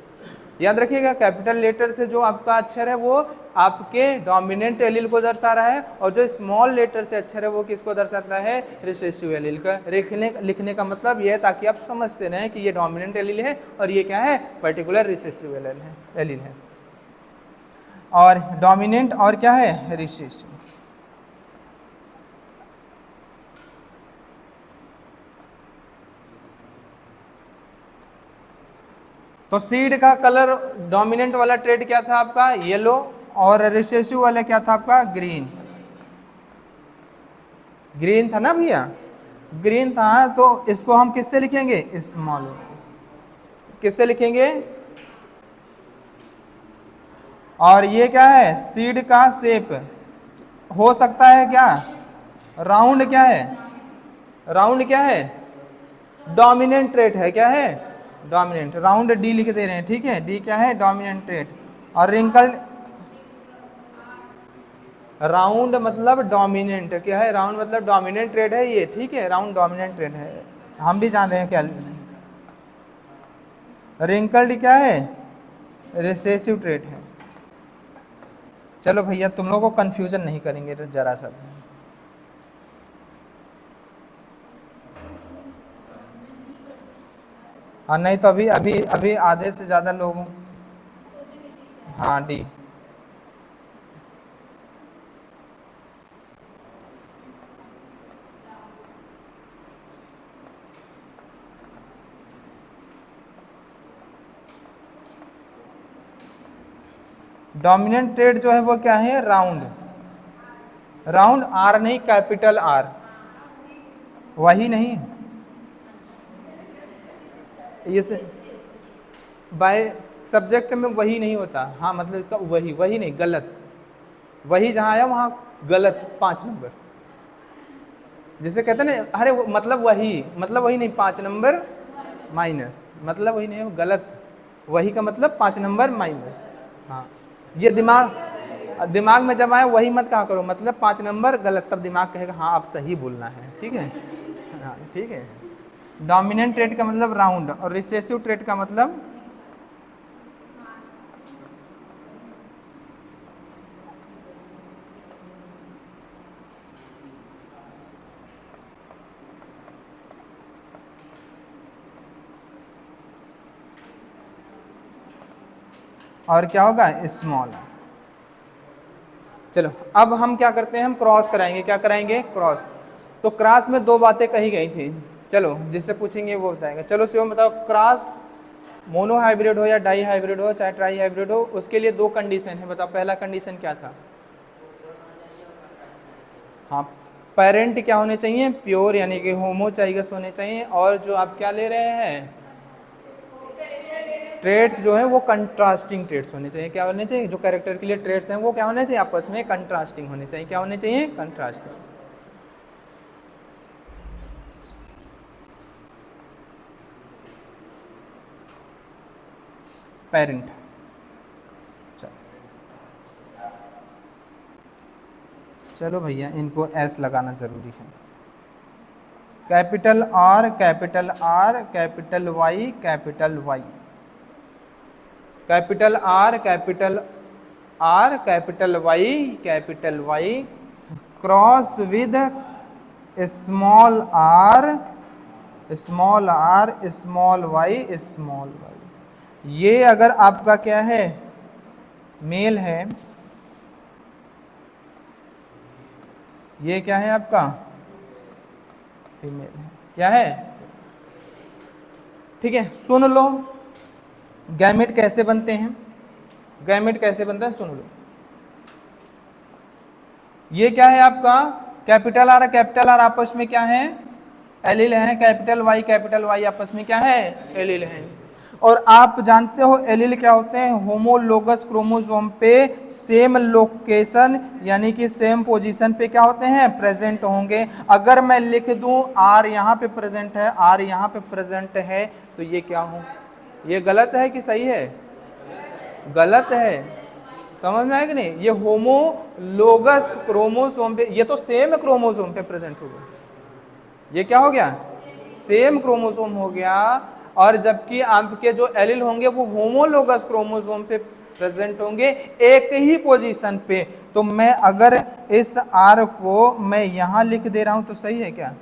याद रखिएगा, कैपिटल लेटर से जो आपका अक्षर है वो आपके डोमिनेंट एलील को दर्शा रहा है, और जो स्मॉल लेटर से अक्षर है वो किसको दर्शाता है, रिसेसिव एलील का। लिखने का मतलब ये है ताकि आप समझते रहें कि ये डोमिनेंट एलील है और ये क्या है, पर्टिकुलर रिसेसिव एलील है। और डोमिनेंट और क्या है, रिसेसिव। तो सीड का कलर डोमिनेंट वाला ट्रेड क्या था आपका, येलो, और रिसेसिव वाला क्या था आपका, ग्रीन। ग्रीन था ना भैया, ग्रीन था। तो इसको हम किससे लिखेंगे, स्मॉल, किससे लिखेंगे, और ये क्या है, सीड का शेप हो सकता है क्या, राउंड। क्या है, राउंड क्या है, डोमिनेंट ट्रेट है। क्या है, डोमिनेंट, राउंड डी लिख दे रहे हैं, ठीक है, डी क्या है, डोमिनेंट ट्रेट। और रिंकल, राउंड मतलब डोमिनेंट, क्या है, राउंड मतलब डोमिनेंट ट्रेड है ये, ठीक है, राउंड डोमिनेंट ट्रेड है, हम भी जान रहे हैं क्या। रिंकल्ड क्या है, रिसेसिव ट्रेड है। चलो भैया, तुम लोगों को कंफ्यूजन नहीं करेंगे जरा सा। हाँ, नहीं तो अभी अभी अभी आधे से ज़्यादा लोग, हाँ डी। डोमिनेंट ट्रेड जो है वो क्या है, राउंड, राउंड, आर नहीं, कैपिटल आर, वही नहीं, ये बाय सब्जेक्ट में वही नहीं होता। हाँ, मतलब इसका वही, वही नहीं, गलत, वही जहाँ आया वहाँ गलत, 5 नंबर, जिसे कहते हैं ना, अरे मतलब वही नहीं, 5 नंबर माइनस, मतलब वही नहीं, गलत, वही का मतलब 5 नंबर माइनस। हाँ, ये दिमाग में जब आए वही मत कहा करो, मतलब 5 नंबर गलत, तब दिमाग कहेगा हाँ आप सही बोलना है, ठीक है। हाँ, ठीक है। डोमिनेंट ट्रेड का मतलब राउंड, और रिसेसिव ट्रेड का मतलब और क्या होगा, स्मॉल। चलो अब हम क्या करते हैं, हम क्रॉस कराएंगे। क्या कराएंगे, क्रॉस। तो क्रॉस में 2 बातें कही गई थी, चलो जिससे पूछेंगे वो बताएंगे। चलो शिवम बताओ, क्रॉस मोनो हाइब्रिड हो या डाई हाइब्रिड हो चाहे ट्राई हाइब्रिड हो, उसके लिए 2 कंडीशन है। बताओ पहला कंडीशन क्या था, हाँ, पेरेंट क्या होने चाहिए, प्योर यानी कि होमोजाइगस होने चाहिए। और जो आप क्या ले रहे हैं, ट्रेड्स जो है वो कंट्रास्टिंग ट्रेड्स होने चाहिए। क्या होने चाहिए? जो कैरेक्टर के लिए ट्रेड्स हैं वो क्या होने चाहिए? आपस में कंट्रास्टिंग होने चाहिए। क्या होने चाहिए? कंट्रास्टिंग। पेरेंट, चलो भैया इनको एस लगाना जरूरी है। Capital R, capital R, capital Y, capital Y, capital R, capital R, capital Y, cross with small R, small R, small Y, small Y. ये अगर आपका क्या है? मेल है। ये क्या है आपका? फीमेल है। क्या है? ठीक है, सुन लो गैमेट कैसे बनते हैं। गैमेट कैसे बनता है सुन लो। ये क्या है आपका? कैपिटल आर आपस में क्या है? एलील है। कैपिटल वाई आपस में क्या है? एलील है। और आप जानते हो एलील क्या होते हैं? होमोलोगस क्रोमोसोम पे सेम लोकेशन यानी कि सेम पोजीशन पे क्या होते हैं? प्रेजेंट होंगे। अगर मैं लिख दूं आर यहाँ पे प्रेजेंट है, आर यहाँ पे प्रेजेंट है, तो ये क्या हो? ये गलत है कि सही है? गलत है। समझ में आया कि नहीं? ये होमोलोगस क्रोमोसोम पे, ये तो सेम क्रोमोसोम पे प्रेजेंट हो गया। ये क्या हो गया? सेम क्रोमोसोम हो गया। और जबकि आपके जो एलील होंगे वो होमोलोगस क्रोमोसोम पे प्रेजेंट होंगे, एक ही पोजीशन पे। तो मैं अगर इस आर को मैं यहां लिख दे रहा हूं तो सही है क्या?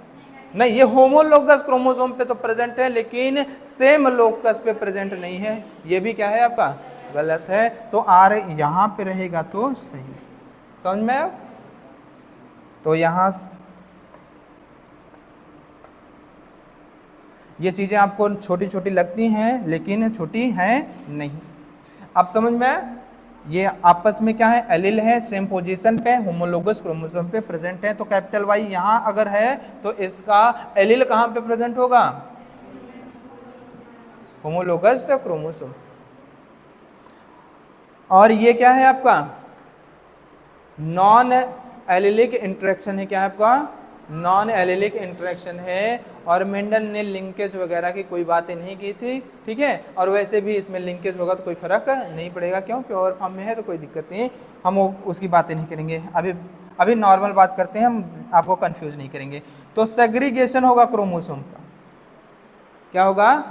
नहीं, ये होमोलोगस क्रोमोसोम पे तो प्रेजेंट है लेकिन सेम लोकस पे प्रेजेंट नहीं है। ये भी क्या है आपका? गलत है। तो आर यहां पे रहेगा तो सही। समझ में आया? तो यहां ये चीजें आपको छोटी छोटी लगती हैं लेकिन छोटी हैं नहीं। अब समझ में आया? ये आपस में क्या है? एलील है, सेम पोजीशन पे, होमोलोगस क्रोमोसोम पे प्रेजेंट है। तो कैपिटल वाई यहां अगर है तो इसका एलील कहां पे प्रेजेंट होगा? Homologous chromosome. और ये क्या है आपका? नॉन एलिलिक इंटरेक्शन है। क्या है आपका? नॉन एलिलिक इंटरेक्शन है। और मेंडल ने लिंकेज वगैरह की कोई बातें नहीं की थी। ठीक है, और वैसे भी इसमें लिंकेज होगा तो कोई फर्क नहीं पड़ेगा। क्यों? प्योर फॉर्म में है तो कोई दिक्कत नहीं, हम उसकी बातें नहीं करेंगे। अभी नॉर्मल बात करते हैं, हम आपको कंफ्यूज नहीं करेंगे। तो सेग्रीगेशन होगा क्रोमोसोम का। क्या होगा?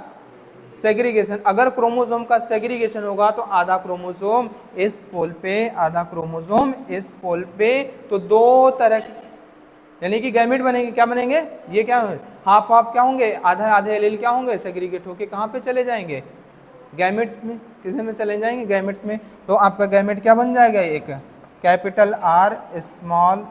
सेग्रीगेशन। अगर क्रोमोसोम का सेग्रीगेशन होगा तो आधा क्रोमोसोम इस पोल पे, आधा क्रोमोसोम इस पोल पे, तो दो तरह की यानी कि गैमेट बनेंगे। क्या बनेंगे? ये क्या हाफ हाफ क्या होंगे? आधा आधे एलील क्या होंगे? सेग्रीगेट होके कहाँ पे चले जाएंगे? गैमेट्स में। किसमें में चले जाएंगे? गैमेट्स में। तो आपका गैमेट क्या बन जाएगा? एक capital R small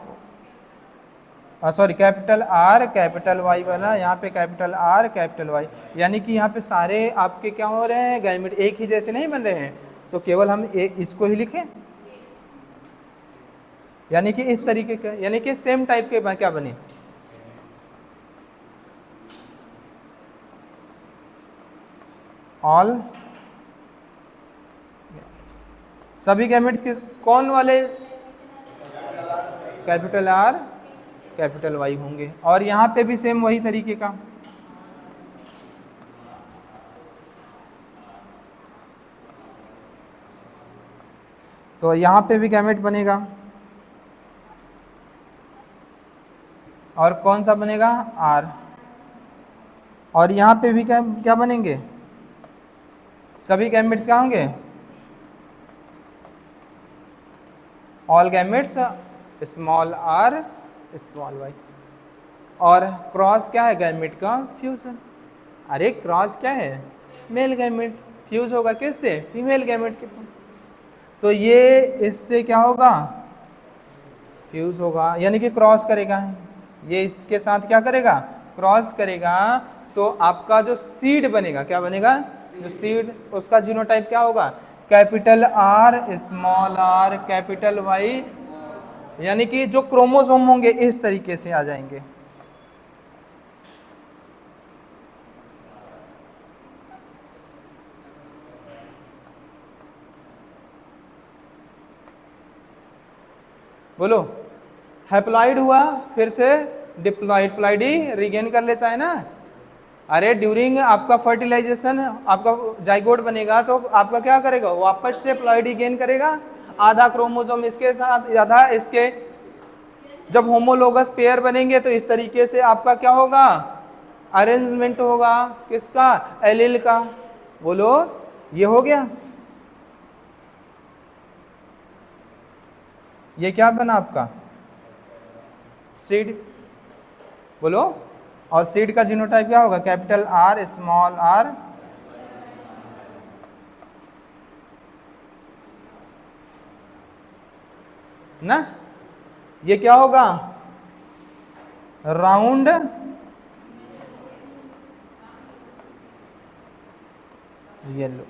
sorry capital R capital Y बना, यहाँ पे कैपिटल आर कैपिटल वाई, यानी कि यहाँ पे सारे आपके क्या हो रहे हैं? गैमेट एक ही जैसे नहीं बन रहे हैं। तो केवल हम इसको ही लिखें, यानी कि इस तरीके के, यानी कि सेम टाइप के क्या बने? ऑल सभी गैमेट्स किस कौन वाले? कैपिटल आर कैपिटल वाई होंगे। और यहाँ पे भी सेम वही तरीके का। तो यहाँ पे भी गैमेट बनेगा। और कौन सा बनेगा? आर। और यहाँ पे भी क्या बनेंगे? सभी गैमेट्स क्या होंगे? All gametes small R small Y. और क्रॉस क्या है? गैमेट का फ्यूजन। अरे क्रॉस क्या है? मेल गैमेट फ्यूज होगा किससे? फीमेल गैमेट के। तो ये इससे क्या होगा? फ्यूज होगा, यानी कि क्रॉस करेगा। ये इसके साथ क्या करेगा? क्रॉस करेगा। तो आपका जो सीड बनेगा, क्या बनेगा? जो सीड, उसका जीनोटाइप क्या होगा? Capital R small R capital Y, यानी कि जो क्रोमोसोम होंगे इस तरीके से आ जाएंगे। बोलो, हैप्लॉइड हुआ फिर से डिप्लॉइड, प्लॉइड ही रिगेन कर लेता है ना। अरे ड्यूरिंग आपका फर्टिलाइजेशन आपका जाइगोट बनेगा तो आपका क्या करेगा, वापस से प्लॉइड ही गेन करेगा, आधा क्रोमोसोम इसके साथ आधा इसके। जब होमोलोगस पेयर बनेंगे तो इस तरीके से आपका क्या होगा, अरेंजमेंट होगा किसका, एलील का। बोलो, ये हो गया। ये क्या बना आपका, सीड। बोलो, और सीड का जीनोटाइप क्या होगा, कैपिटल आर स्मॉल आर, ना। ये क्या होगा, राउंड येलो।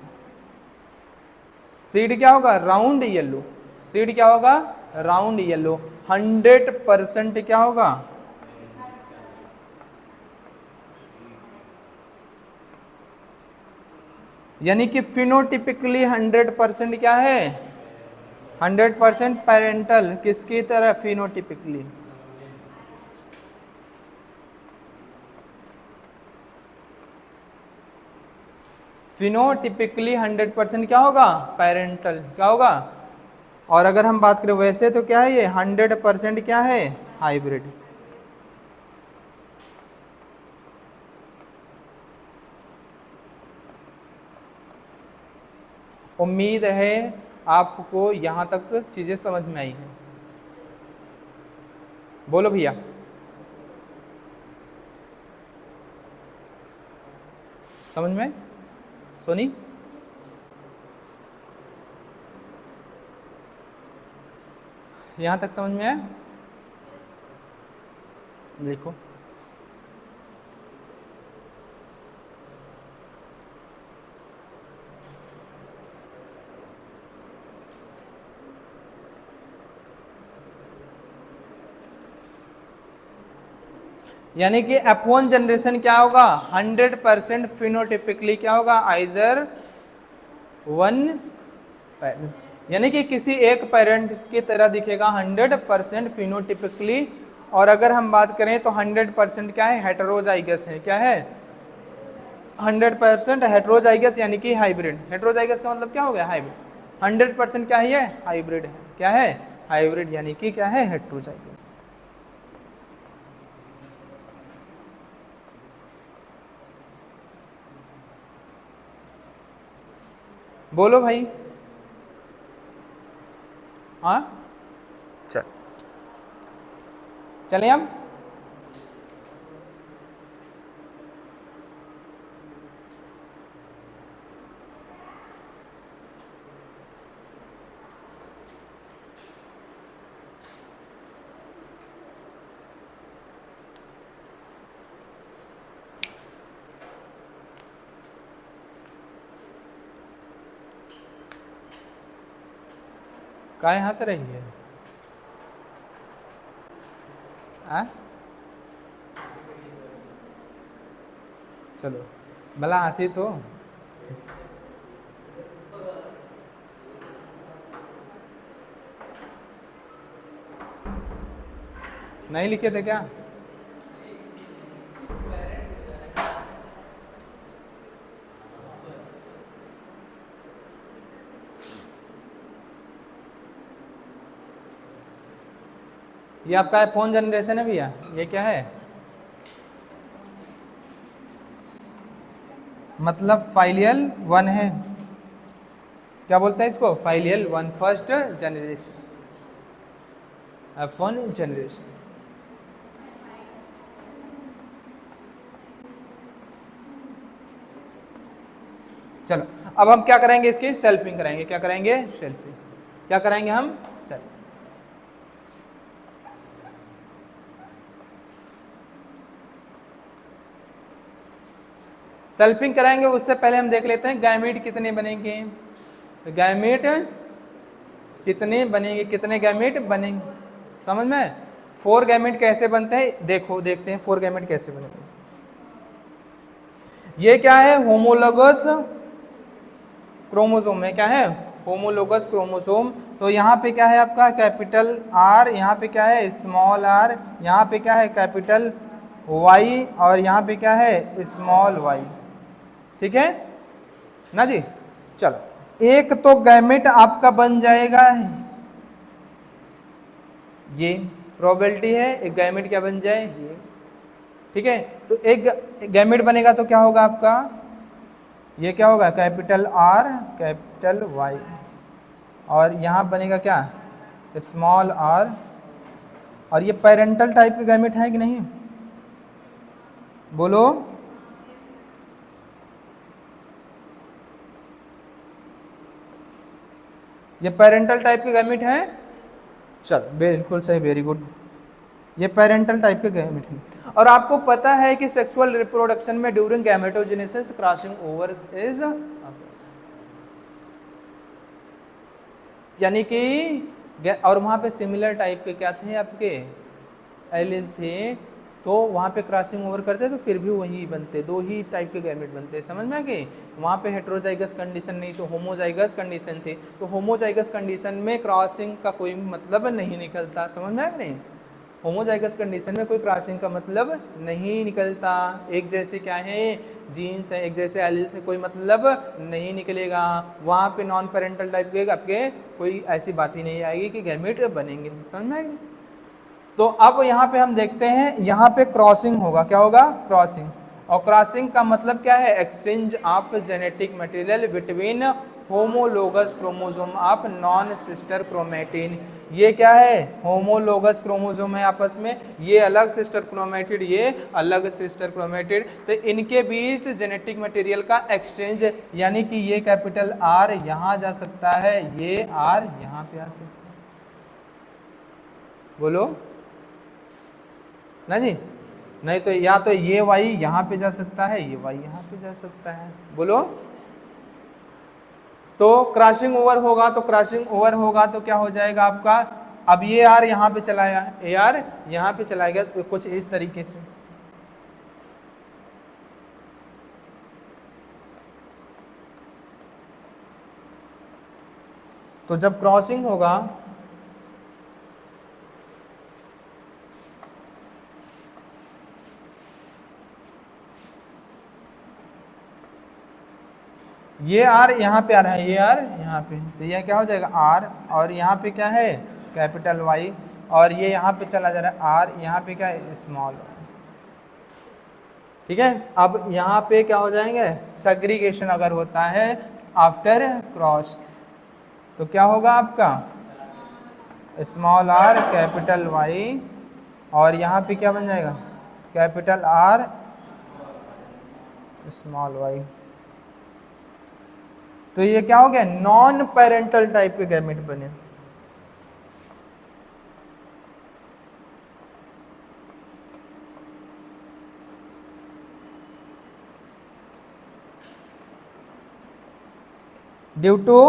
सीड क्या होगा, राउंड येलो। सीड क्या होगा, राउंड येलो। 100% क्या होगा, यानी कि फिनोटिपिकली 100% क्या है, 100% पेरेंटल। किसकी तरह, फिनोटिपिकली। फिनोटिपिकली 100% क्या होगा, पेरेंटल। क्या होगा, और अगर हम बात करें वैसे तो क्या है, ये 100% क्या है, हाइब्रिड। उम्मीद है आपको यहां तक चीजें समझ में आई हैं। बोलो भैया, समझ में, सोनी। यहां तक समझ में आया, देखो। यानी कि F1 जनरेशन क्या होगा, 100% फिनोटिपिकली क्या होगा, आइदर वन, यानी कि किसी एक पेरेंट की तरह दिखेगा 100% फिनोटिपिकली। और अगर हम बात करें तो 100% क्या है, हेटेरोजाइगस है। क्या है, 100% हेटेरोजाइगस यानी कि हाइब्रिड। हेटेरोजाइगस का मतलब क्या हो गया, हाइब्रिड। 100% क्या है, ये हाइब्रिड है। क्या है, हाइब्रिड, यानी कि क्या है, हेटेरोजाइगस। बोलो भाई, हाँ चल, चले हम। काय हंस रही है, आ? चलो भला हंसी तो। नहीं लिखे थे क्या, ये आपका F1 जनरेशन है भैया। ये क्या है, मतलब फाइलियल 1 है। क्या बोलते हैं इसको, फाइलियल 1, फर्स्ट जनरेशन, F1 जनरेशन। चलो अब हम क्या करेंगे, इसकी सेल्फिंग कराएंगे। क्या कराएंगे, सेल्फिंग। क्या कराएंगे हम, सेल्फ। सेल्फिंग कराएंगे उससे पहले हम देख लेते हैं गैमेट कितने बनेंगे। तो गैमेट कितने बनेंगे, कितने गैमेट बनेंगे, समझ में। 4 गैमेट कैसे बनते हैं, देखो देखते हैं 4 गैमेट कैसे बनेंगे। ये क्या है, होमोलोगस क्रोमोसोम है। क्या है, होमोलोगस क्रोमोसोम। तो यहाँ पे क्या है आपका कैपिटल आर, यहाँ पे क्या है स्मॉल आर, यहाँ पे क्या है कैपिटल वाई और यहाँ पे क्या है स्मॉल वाई। ठीक है ना जी। चलो एक तो गैमेट आपका बन जाएगा, ये प्रोबेबिलिटी है एक गैमेट क्या बन जाए ये। ठीक है, तो एक गैमेट बनेगा तो क्या होगा आपका, ये क्या होगा कैपिटल आर कैपिटल वाई और यहाँ बनेगा क्या स्मॉल आर। और ये पेरेंटल टाइप के गैमेट है कि नहीं, बोलो। ये पेरेंटल टाइप के गैमेट हैं, चलो बिल्कुल सही, वेरी गुड, ये पेरेंटल टाइप के गैमेट हैं। और आपको पता है कि सेक्सुअल रिप्रोडक्शन में during gametogenesis crossing over is, यानी कि और वहाँ पे सिमिलर टाइप के क्या थे आपके एलिल थे, तो वहाँ पे क्रॉसिंग ओवर करते तो फिर भी वही बनते, दो ही टाइप के गैमेट बनते, समझ में आ गए। वहाँ पे हेट्रोजाइगस कंडीशन नहीं तो होमोजाइगस कंडीशन थी, तो होमोजाइगस कंडीशन में क्रॉसिंग का कोई मतलब नहीं निकलता, समझ में आ गया नहीं। होमोजाइगस कंडीशन में कोई क्रॉसिंग का मतलब नहीं निकलता, एक जैसे क्या है जीन्स है, एक जैसे एलील से कोई मतलब नहीं निकलेगा। वहाँ पे नॉन पेरेंटल टाइप के आपके कोई ऐसी बात ही नहीं आएगी कि गैमेट बनेंगे, समझ में आएगी। तो अब यहाँ पे हम देखते हैं, यहाँ पे क्रॉसिंग होगा, क्या होगा क्रॉसिंग। और क्रॉसिंग का मतलब क्या है exchange of genetic material between homologous chromosome of non sister chromatin. ये क्या है होमोलोगस क्रोमोसोम है आपस में, ये अलग सिस्टर क्रोमेटिड, ये अलग सिस्टर क्रोमेटिड, तो इनके बीच जेनेटिक मटेरियल का एक्सचेंज, यानी कि ये कैपिटल आर यहाँ जा सकता है, ये आर यहाँ पे आ सकता है, बोलो ना जी। नहीं तो या तो ये वाई यहाँ पे जा सकता है, ये वाई यहाँ पे जा सकता है, बोलो। तो क्रॉसिंग ओवर होगा, तो क्रॉसिंग ओवर होगा तो क्या हो जाएगा आपका, अब ये आर यहाँ पे चला गया, ए आर यहाँ पे चला गया, तो कुछ इस तरीके से। तो जब क्रॉसिंग होगा ये आर यहाँ पे आ रहा है, ये आर यहाँ पे, तो यह क्या हो जाएगा आर, और यहाँ पे क्या है कैपिटल वाई, और ये यहाँ पे चला जा रहा है आर, यहाँ पे क्या है स्मॉल। ठीक है, अब यहाँ पे क्या हो जाएंगे सेग्रीगेशन अगर होता है आफ्टर क्रॉस, तो क्या होगा आपका स्मॉल आर कैपिटल वाई, और यहाँ पे क्या बन जाएगा कैपिटल आर स्मॉल वाई। तो ये क्या हो गया नॉन पेरेंटल टाइप के गैमेट बने। ड्यू टू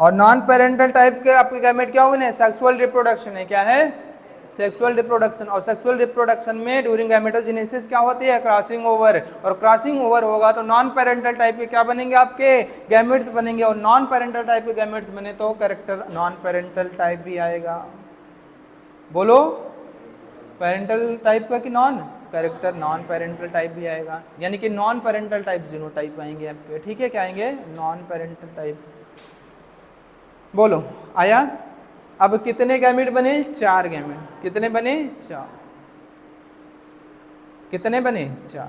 और नॉन पेरेंटल टाइप के आपके गैमेट क्या होंगे सेक्सुअल रिप्रोडक्शन है, क्या है सेक्सुअल रिप्रोडक्शन। और सेक्सुअल रिप्रोडक्शन में ड्यूरिंग गैमेटोजेनेसिस क्या होती है क्रॉसिंग ओवर, और क्रॉसिंग ओवर होगा तो नॉन पेरेंटल टाइप के क्या बनेंगे आपके गैमेट्स बनेंगे, और नॉन पेरेंटल टाइप के गैमेट्स बने तो कैरेक्टर नॉन पेरेंटल टाइप भी आएगा, बोलो पेरेंटल टाइप का कि non character non parental type भी आएगा, यानी कि नॉन पेरेंटल टाइप जीनोटाइप आएंगे आपके। ठीक है, क्या आएंगे नॉन पेरेंटल टाइप, बोलो आया। अब कितने गैमेट बने 4 गैमेट, कितने बने 4, कितने बने 4,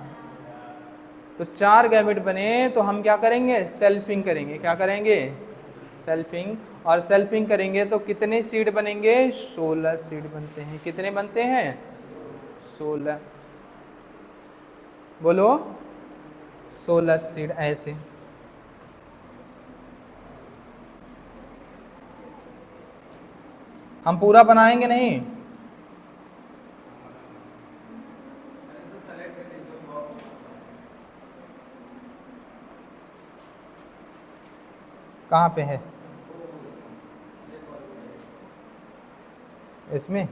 तो 4 गैमेट बने तो हम क्या करेंगे सेल्फिंग करेंगे, क्या करेंगे सेल्फिंग, और सेल्फिंग करेंगे तो कितने सीड बनेंगे 16 सीड बनते हैं, कितने बनते हैं 16, बोलो 16 सीड ऐसे। हम पूरा बनाएंगे नहीं, कहाँ पे है इसमें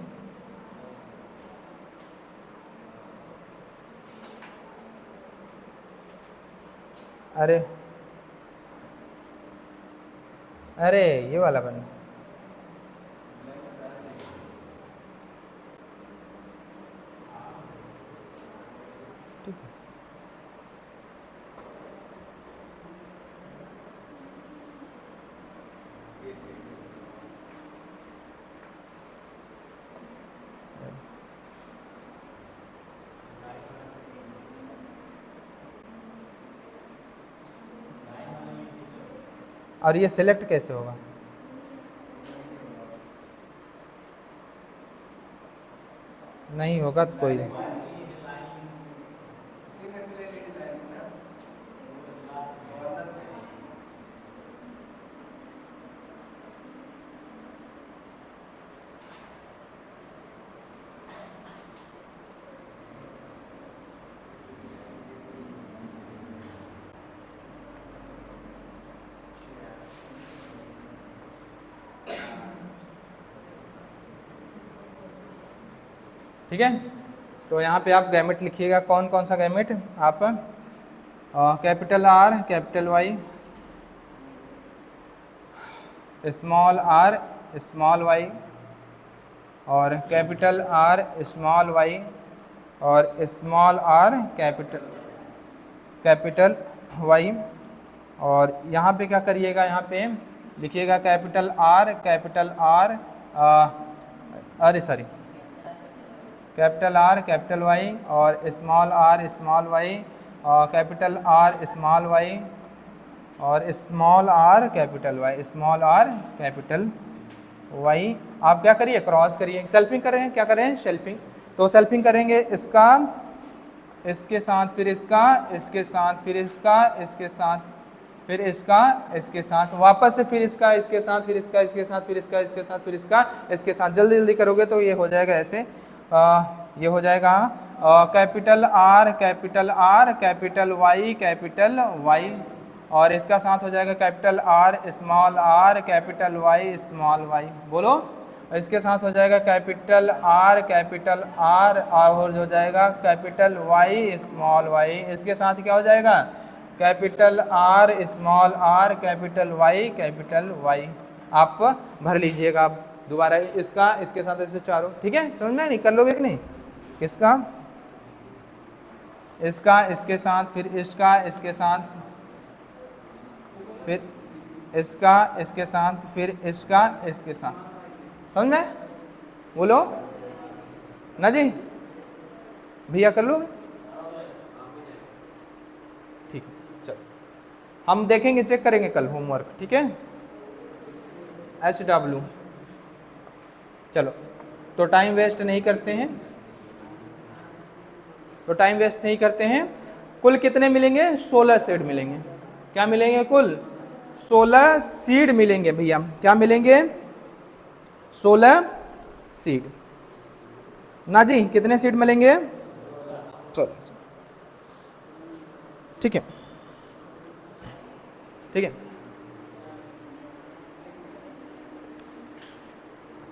अरे अरे ये वाला बना। ठीक है। और ये सिलेक्ट कैसे होगा? नहीं होगा तो कोई नहीं। ठीक है, तो यहाँ पे आप गैमेट लिखिएगा। कौन कौन सा गैमेट? आप capital R, capital Y, small R, small Y, और कैपिटल आर, स्मॉल वाई, और स्मॉल आर, कैपिटल वाई। और यहाँ पे क्या करिएगा? यहाँ पे लिखिएगा कैपिटल आर, अरे sorry, capital R, capital Y, और small R, small Y, capital R, small Y, और small R, capital Y, small R, capital Y. आप क्या करिए? क्रॉस करिए। सेल्फिंग कर रहे हैं, क्या कर रहे हैं? शेल्फिंग। तो सेल्फिंग करेंगे इसका, इसके साथ, फिर इसका, इसके साथ, फिर इसका, इसके साथ, फिर इसका, इसके साथ, वापस से फिर इसका, इसके साथ, फिर इसका, इसके साथ, फिर इसका, इसके साथ, फिर इसका, इसके साथ। जल्दी जल्दी करोगे तो ये हो जाएगा ऐसे। ये हो जाएगा capital R, capital R, capital Y, capital Y, और इसका साथ हो जाएगा capital R, small R, capital Y, small Y. बोलो। इसके साथ हो जाएगा कैपिटल आर, कैपिटल आर, और हो जाएगा कैपिटल वाई, स्मॉल वाई। इसके साथ क्या हो जाएगा? Capital R, small R, capital Y, capital Y. आप भर लीजिएगा। आप दोबारा इसका, इसके साथ ऐसे चारों। ठीक है, समझ में नहीं? कर लोगे कि नहीं? इसका, इसका, इसके साथ, फिर इसका, इसके साथ, फिर इसका, इसके साथ, फिर इसका, इसके साथ। समझ में? बोलो ना जी, भैया कर लोगे? ठीक है, चलो हम देखेंगे, चेक करेंगे कल होमवर्क। ठीक है, SW। चलो, तो टाइम वेस्ट नहीं करते हैं, तो टाइम वेस्ट नहीं करते हैं। कुल कितने मिलेंगे? 16 सीड मिलेंगे। क्या मिलेंगे? कुल 16 सीड मिलेंगे भैया। क्या मिलेंगे? 16 सीड। ना जी, कितने सीड मिलेंगे? 16। ठीक है, ठीक है।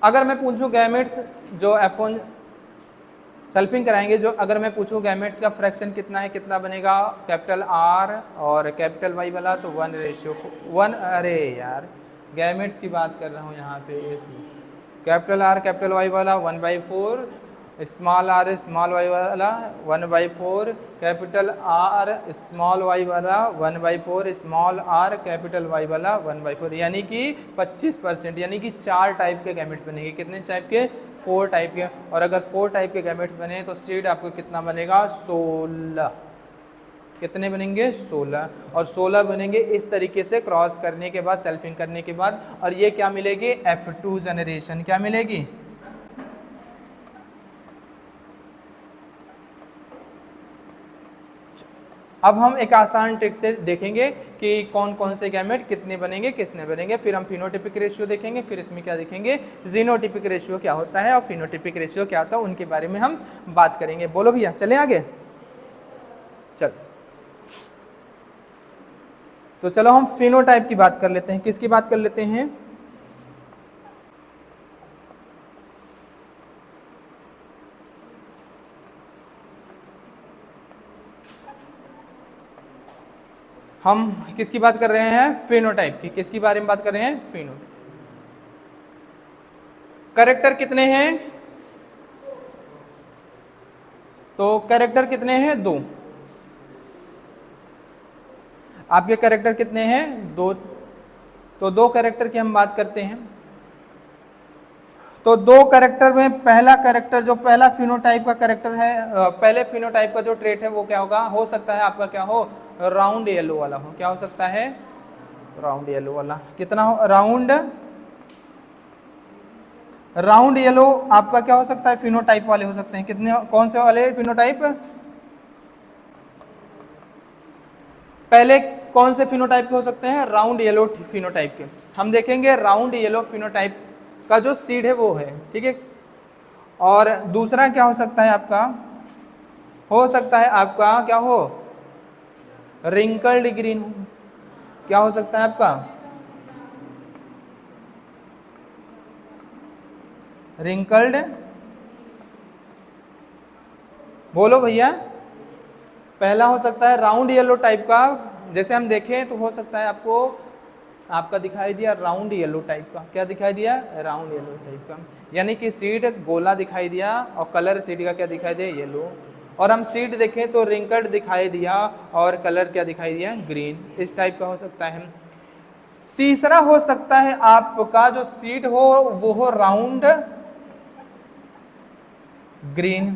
अगर मैं पूछूं गैमेट्स जो अपॉन सेल्फिंग कराएंगे, जो अगर मैं पूछूं गैमेट्स का फ्रैक्शन कितना है, कितना बनेगा? कैपिटल आर और कैपिटल वाई वाला तो 1:1। अरे यार, गैमेट्स की बात कर रहा हूँ यहाँ पे। कैपिटल आर, कैपिटल वाई वाला 1/4, स्मॉल आर, स्मॉल वाई वाला 1/4, कैपिटल आर, स्मॉल वाई वाला 1/4, स्मॉल आर, कैपिटल वाई वाला 1/4, यानी कि 25%, यानी कि 4 टाइप के गैमेट बनेंगे। कितने टाइप के? 4 टाइप के। और अगर 4 टाइप के गैमेट बने तो सीड आपको कितना बनेगा? 16। कितने बनेंगे? 16। और 16 बनेंगे इस तरीके से क्रॉस करने के बाद, सेल्फिंग करने के बाद। और ये क्या मिलेगी? F2 generation. क्या मिलेगी? अब हम एक आसान ट्रिक से देखेंगे कि कौन कौन से गैमेट कितने बनेंगे, किसने बनेंगे। फिर हम फिनोटिपिक रेशियो देखेंगे, फिर इसमें क्या देखेंगे? जीनोटिपिक रेशियो क्या होता है और फिनोटिपिक रेशियो क्या होता है, उनके बारे में हम बात करेंगे। बोलो भैया, चलें आगे? चलो, तो चलो हम फिनोटाइप की बात कर लेते हैं। किसकी बात कर लेते हैं? हम किसकी बात कर रहे हैं? फिनोटाइप की। किसकी बारे में बात कर रहे हैं? फिनोटाइप। कैरेक्टर कितने हैं? तो कैरेक्टर कितने हैं? 2। आपके कैरेक्टर कितने हैं? 2। तो 2 कैरेक्टर की हम बात करते हैं। तो 2 कैरेक्टर में पहला कैरेक्टर, जो पहला फिनोटाइप का कैरेक्टर है, पहले फिनोटाइप का जो ट्रेट है वो क्या होगा? हो सकता है आपका क्या हो? राउंड येलो वाला हो। क्या हो सकता है? राउंड येलो वाला। कितना हो? राउंड येलो आपका क्या हो सकता है? फिनोटाइप वाले हो सकते हैं। कितने? कौन से वाले फिनोटाइप? पहले कौन से फिनोटाइप के हो सकते हैं? राउंड येलो फिनोटाइप के। हम देखेंगे राउंड येलो फिनोटाइप का जो सीड है वो है, ठीक है। और दूसरा क्या हो सकता है आपका? हो सकता है आपका क्या हो? रिंकल्ड ग्रीन हो। क्या हो सकता है आपका? रिंकल्ड, बोलो भैया। पहला हो सकता है राउंड येलो टाइप का। जैसे हम देखें तो हो सकता है आपको, आपका दिखाई दिया राउंड येलो टाइप का। क्या दिखाई दिया? राउंड येलो टाइप का। यानी कि सीड गोला दिखाई दिया और कलर सीड का क्या दिखाई दिया? येलो। और हम सीड देखें तो रिंकल्ड दिखाई दिया और कलर क्या दिखाई दिया? ग्रीन। इस टाइप का हो सकता है। तीसरा हो सकता है आपका जो सीड हो वो हो राउंड ग्रीन।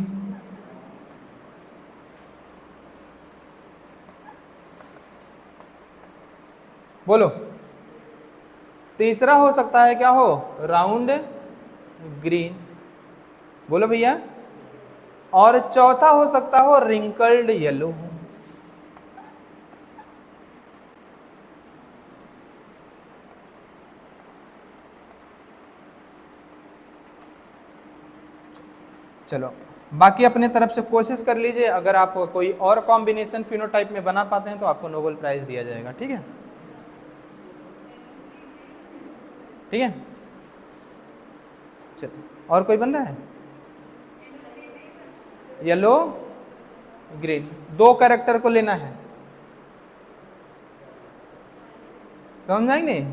बोलो। तीसरा हो सकता है क्या हो? Round green. बोलो भैया। और चौथा हो सकता हो रिंकल्ड येलो। चलो, बाकी अपने तरफ से कोशिश कर लीजिए। अगर आप कोई और कॉम्बिनेशन फिनोटाइप में बना पाते हैं तो आपको नोबेल प्राइज दिया जाएगा। ठीक है, ठीक है। चलो, और कोई बन रहा है? येलो ग्रीन, 2 कैरेक्टर को लेना है। समझ में आई नहीं?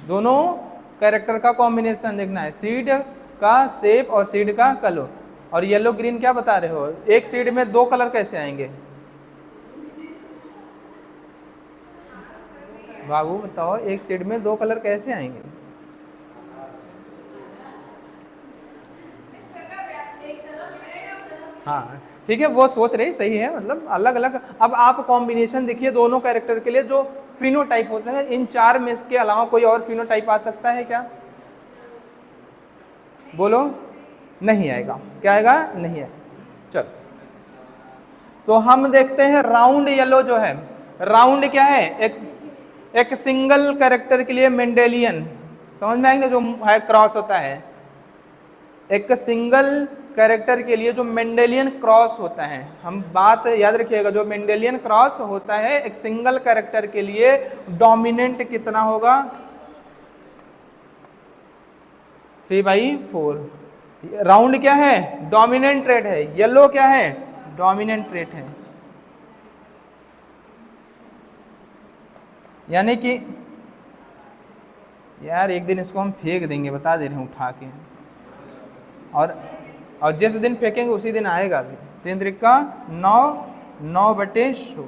दोनों कैरेक्टर का कॉम्बिनेशन देखना है, सीड का शेप और सीड का कलर। और येलो ग्रीन क्या बता रहे हो? एक सीड में 2 कलर कैसे आएंगे? बाबू बताओ, एक सीड में 2 कलर कैसे आएंगे? हाँ ठीक है, वो सोच रही सही है, मतलब अलग अलग। अब आप कॉम्बिनेशन देखिए दोनों कैरेक्टर के लिए जो फिनोटाइप होते हैं, इन 4 में के अलावा कोई और फिनोटाइप आ सकता है क्या? बोलो। नहीं आएगा। क्या आएगा? नहीं है। चलो, तो हम देखते हैं राउंड येलो जो है। राउंड क्या है? एक सिंगल कैरेक्टर के लिए मेंडेलियन, समझ में आएंगे, जो है क्रॉस होता है। एक सिंगल कैरेक्टर के लिए जो मेंडेलियन क्रॉस होता है, हम बात याद रखिएगा, जो मेंडेलियन क्रॉस होता है एक सिंगल कैरेक्टर के लिए डोमिनेंट कितना होगा? 3/4। राउंड क्या है? डोमिनेंट ट्रेट है। येलो क्या है? डोमिनेंट ट्रेट है। यानी कि यार एक दिन इसको हम फेंक देंगे, बता दे रहे हैं, उठा के। और जिस दिन फेंकेंगे उसी दिन आएगा भी। 3 त्रिका 9, 9/16।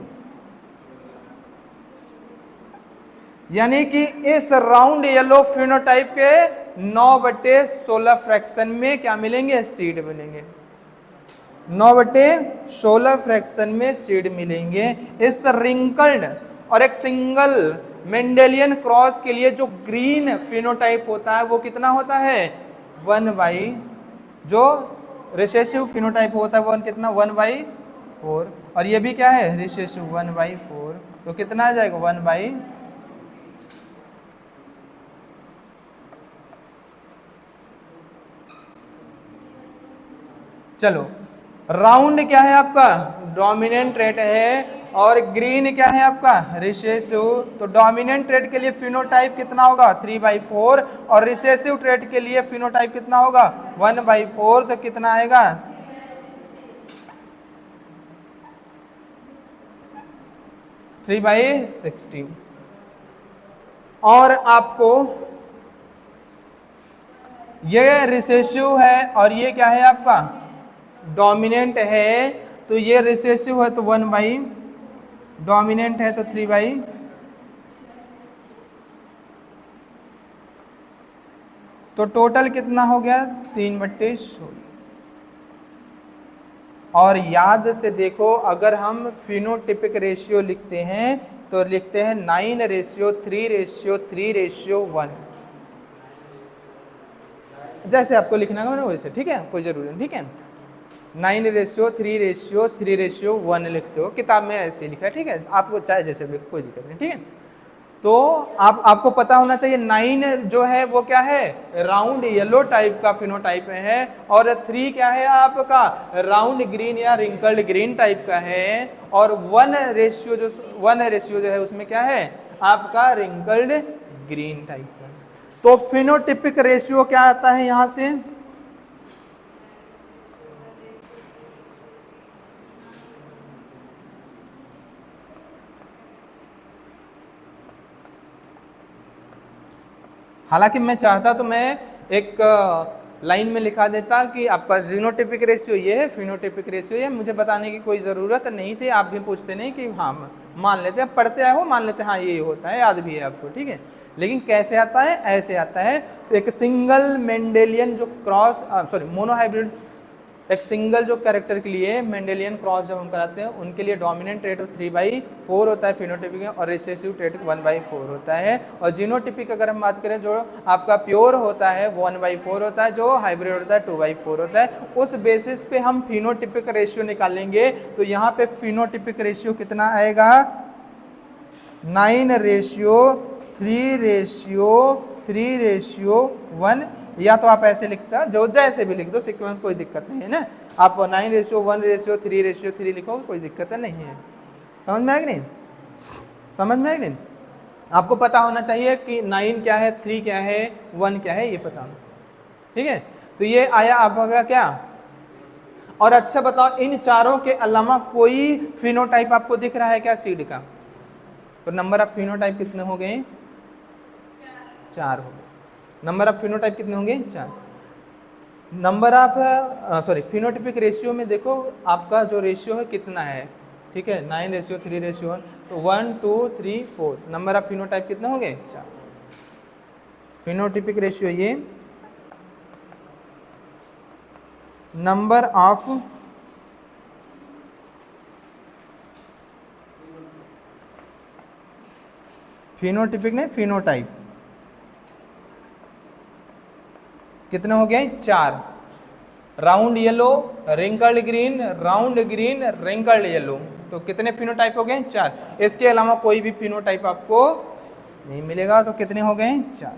यानी कि इस राउंड येलो फिनोटाइप के 9/16 फ्रैक्शन में क्या मिलेंगे? सीड मिलेंगे। 9/16 फ्रैक्शन में सीड मिलेंगे। इस रिंकल्ड और एक सिंगल मेंडेलियन क्रॉस के लिए जो ग्रीन फिनोटाइप होता है वो कितना होता है? 1/, जो रिसेसिव फिनोटाइप होता है वो कितना? 1/4। और ये भी क्या है? रिसेसिव 1/4। तो कितना आ जाएगा? 1/। चलो, राउंड क्या है आपका? डोमिनेंट ट्रेट है। और ग्रीन क्या है आपका? रिसेसिव। तो डोमिनेंट ट्रेट के लिए फिनोटाइप कितना होगा? 3/4। और रिसेसिव ट्रेट के लिए फिनोटाइप कितना होगा? 1/4। तो कितना आएगा? 3/16। और आपको ये रिसेसिव है और ये क्या है आपका डोमिनेंट है, तो ये रिसेसिव है तो 1/, डोमिनेंट है तो 3/, तो टोटल कितना हो गया 3/16। और याद से देखो, अगर हम फिनोटिपिक रेशियो लिखते हैं तो लिखते हैं 9:3:3:1, जैसे आपको लिखना है वैसे, ठीक है, कोई जरूरी नहीं, ठीक है। 9:3:3:1 लिखते हो, किताब में ऐसे ही लिखा है, ठीक है, आपको चाहे जैसे भी, कोई दिक्कत नहीं, ठीक है। तो आपको पता होना चाहिए 9 जो है वो क्या है राउंड येलो टाइप का फिनोटाइप है, और 3 क्या है आपका राउंड ग्रीन या रिंकल्ड ग्रीन टाइप का है, और 1 रेशियो जो है उसमें क्या है आपका रिंकल्ड ग्रीन टाइप का। तो फिनोटिपिक रेशियो क्या आता है यहां से, हालांकि मैं चाहता तो मैं एक लाइन में लिखा देता कि आपका जीनोटिपिक रेशियो ये है, फिनोटिपिक रेशियो ये, मुझे बताने की कोई ज़रूरत नहीं थी, आप भी पूछते नहीं कि हाँ मान लेते हैं, पढ़ते आए हो मान लेते हैं हाँ ये होता है, याद भी है आपको, ठीक है। लेकिन कैसे आता है, ऐसे आता है। तो एक सिंगल मेंडेलियन जो क्रॉस मोनोहाइब्रिड, एक सिंगल जो कैरेक्टर के लिए मेंडेलियन क्रॉस जब हम कराते हैं उनके लिए डोमिनेंट रेट 3/4 होता है फिनोटिपिक में, और रिसेसिव रेट 1/4 होता है। और जीनोटिपिक अगर हम बात करें जो आपका प्योर होता है वो 1/4 होता है, जो हाइब्रिड होता है 2/4 होता है। उस बेसिस पे हम फिनोटिपिक रेशियो निकालेंगे, तो यहाँ पे फिनोटिपिक रेशियो कितना आएगा 9:3:3:1, या तो आप ऐसे लिखता जो जैसे भी लिख दो सीक्वेंस, कोई दिक्कत नहीं है ना। आप 9:1:3:3 लिखो, कोई दिक्कत नहीं है। समझ में आएगी नहीं, समझ में आएगी नहीं। आपको पता होना चाहिए कि 9 क्या है, 3 क्या है, 1 क्या है, ये पता होना, ठीक है। तो ये आया आपका क्या। और अच्छा बताओ, इन चारों के अलावा कोई फिनोटाइप आपको दिख रहा है क्या सीड का। तो नंबर ऑफ फिनोटाइप कितने हो गए 4 हो गए। नंबर ऑफ फिनोटाइप कितने होंगे 4। नंबर ऑफ फिनोटिपिक रेशियो में देखो आपका जो रेशियो है कितना है, ठीक है 9:3:1, तो 1 2 3 4, नंबर ऑफ फिनोटाइप कितने होंगे 4। फिनोटिपिक रेशियो ये नंबर ऑफ फिनोटिपिक ने फिनोटाइप कितने हो गए 4। Round yellow, wrinkled green, round green, wrinkled yellow, तो कितने फिनोटाइप हो गए 4। इसके अलावा कोई भी फिनोटाइप आपको नहीं मिलेगा, तो कितने हो गए 4,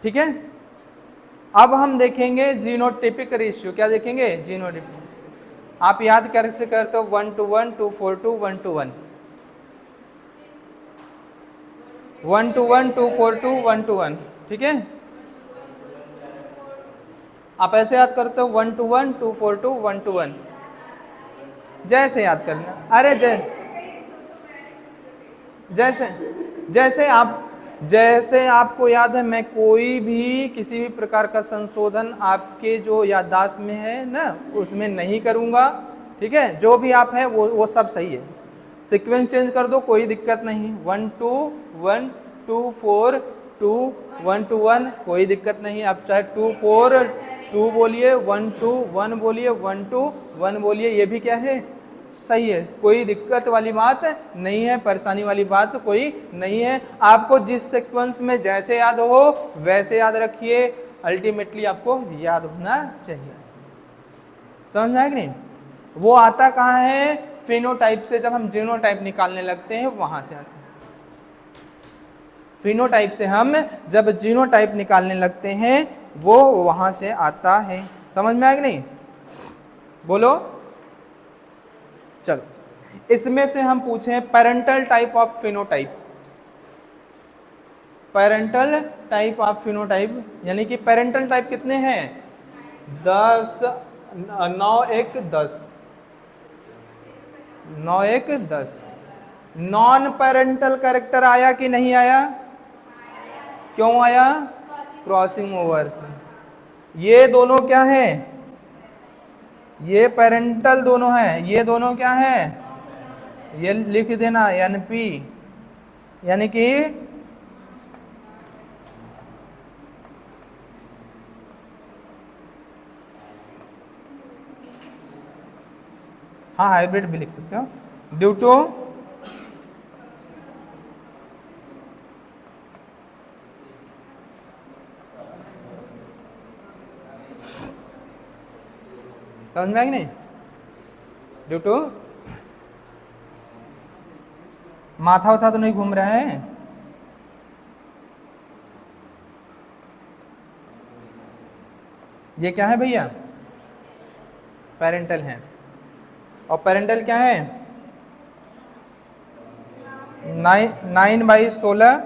ठीक है। अब हम देखेंगे जीनोटिपिक रेशियो, क्या देखेंगे जीनोटिपिक। आप याद कैसे करते हो 1:1, 2:4:2, 1:1, 1:1, 2:4:2, 1:1, ठीक है। आप ऐसे याद करते हो 1:1, 2:4:2, 1:1, जैसे याद करना। अरे जैसे जैसे आपको याद है, मैं कोई भी किसी भी प्रकार का संशोधन आपके जो याददाश्त में है ना उसमें नहीं करूंगा, ठीक है। जो भी आप है वो सब सही है, सीक्वेंस चेंज कर दो कोई दिक्कत नहीं, 1 2 1 2 4 2 1 2 1, कोई दिक्कत नहीं। आप चाहे 2 4 2 बोलिए, 1 2 1 बोलिए, 1 2 1 बोलिए, ये भी क्या है सही है, कोई दिक्कत वाली बात नहीं है, परेशानी वाली बात कोई नहीं है। आपको जिस सीक्वेंस में जैसे याद हो वैसे याद रखिए, अल्टीमेटली आपको याद होना चाहिए। समझ में आया कि नहीं। वो आता कहाँ है फिनोटाइप से, जब हम जीनोटाइप निकालने लगते हैं वहां से आता है। फिनोटाइप से हम जब जीनोटाइप निकालने लगते हैं वो वहां से आता है। समझ में आया कि नहीं, बोलो। चलो, इसमें से हम पूछें parental type of phenotype. Parental type of phenotype यानी कि पेरेंटल टाइप कितने हैं 10, 9 1 10, 9 1 10। नॉन पेरेंटल कैरेक्टर आया कि नहीं आया? क्यों आया? क्रॉसिंग ओवर से। ये दोनों क्या है? ये पेरेंटल दोनों हैं, ये दोनों क्या है? ये लिख देना एनपी, यानी कि हाँ हाइब्रिड भी लिख सकते हो। ड्यू टू समझ में आएगी नहीं? ड्यू टू माथा उथा तो नहीं घूम रहा है? ये क्या है भैया? पेरेंटल है। और पेरेंटल क्या है? 9/16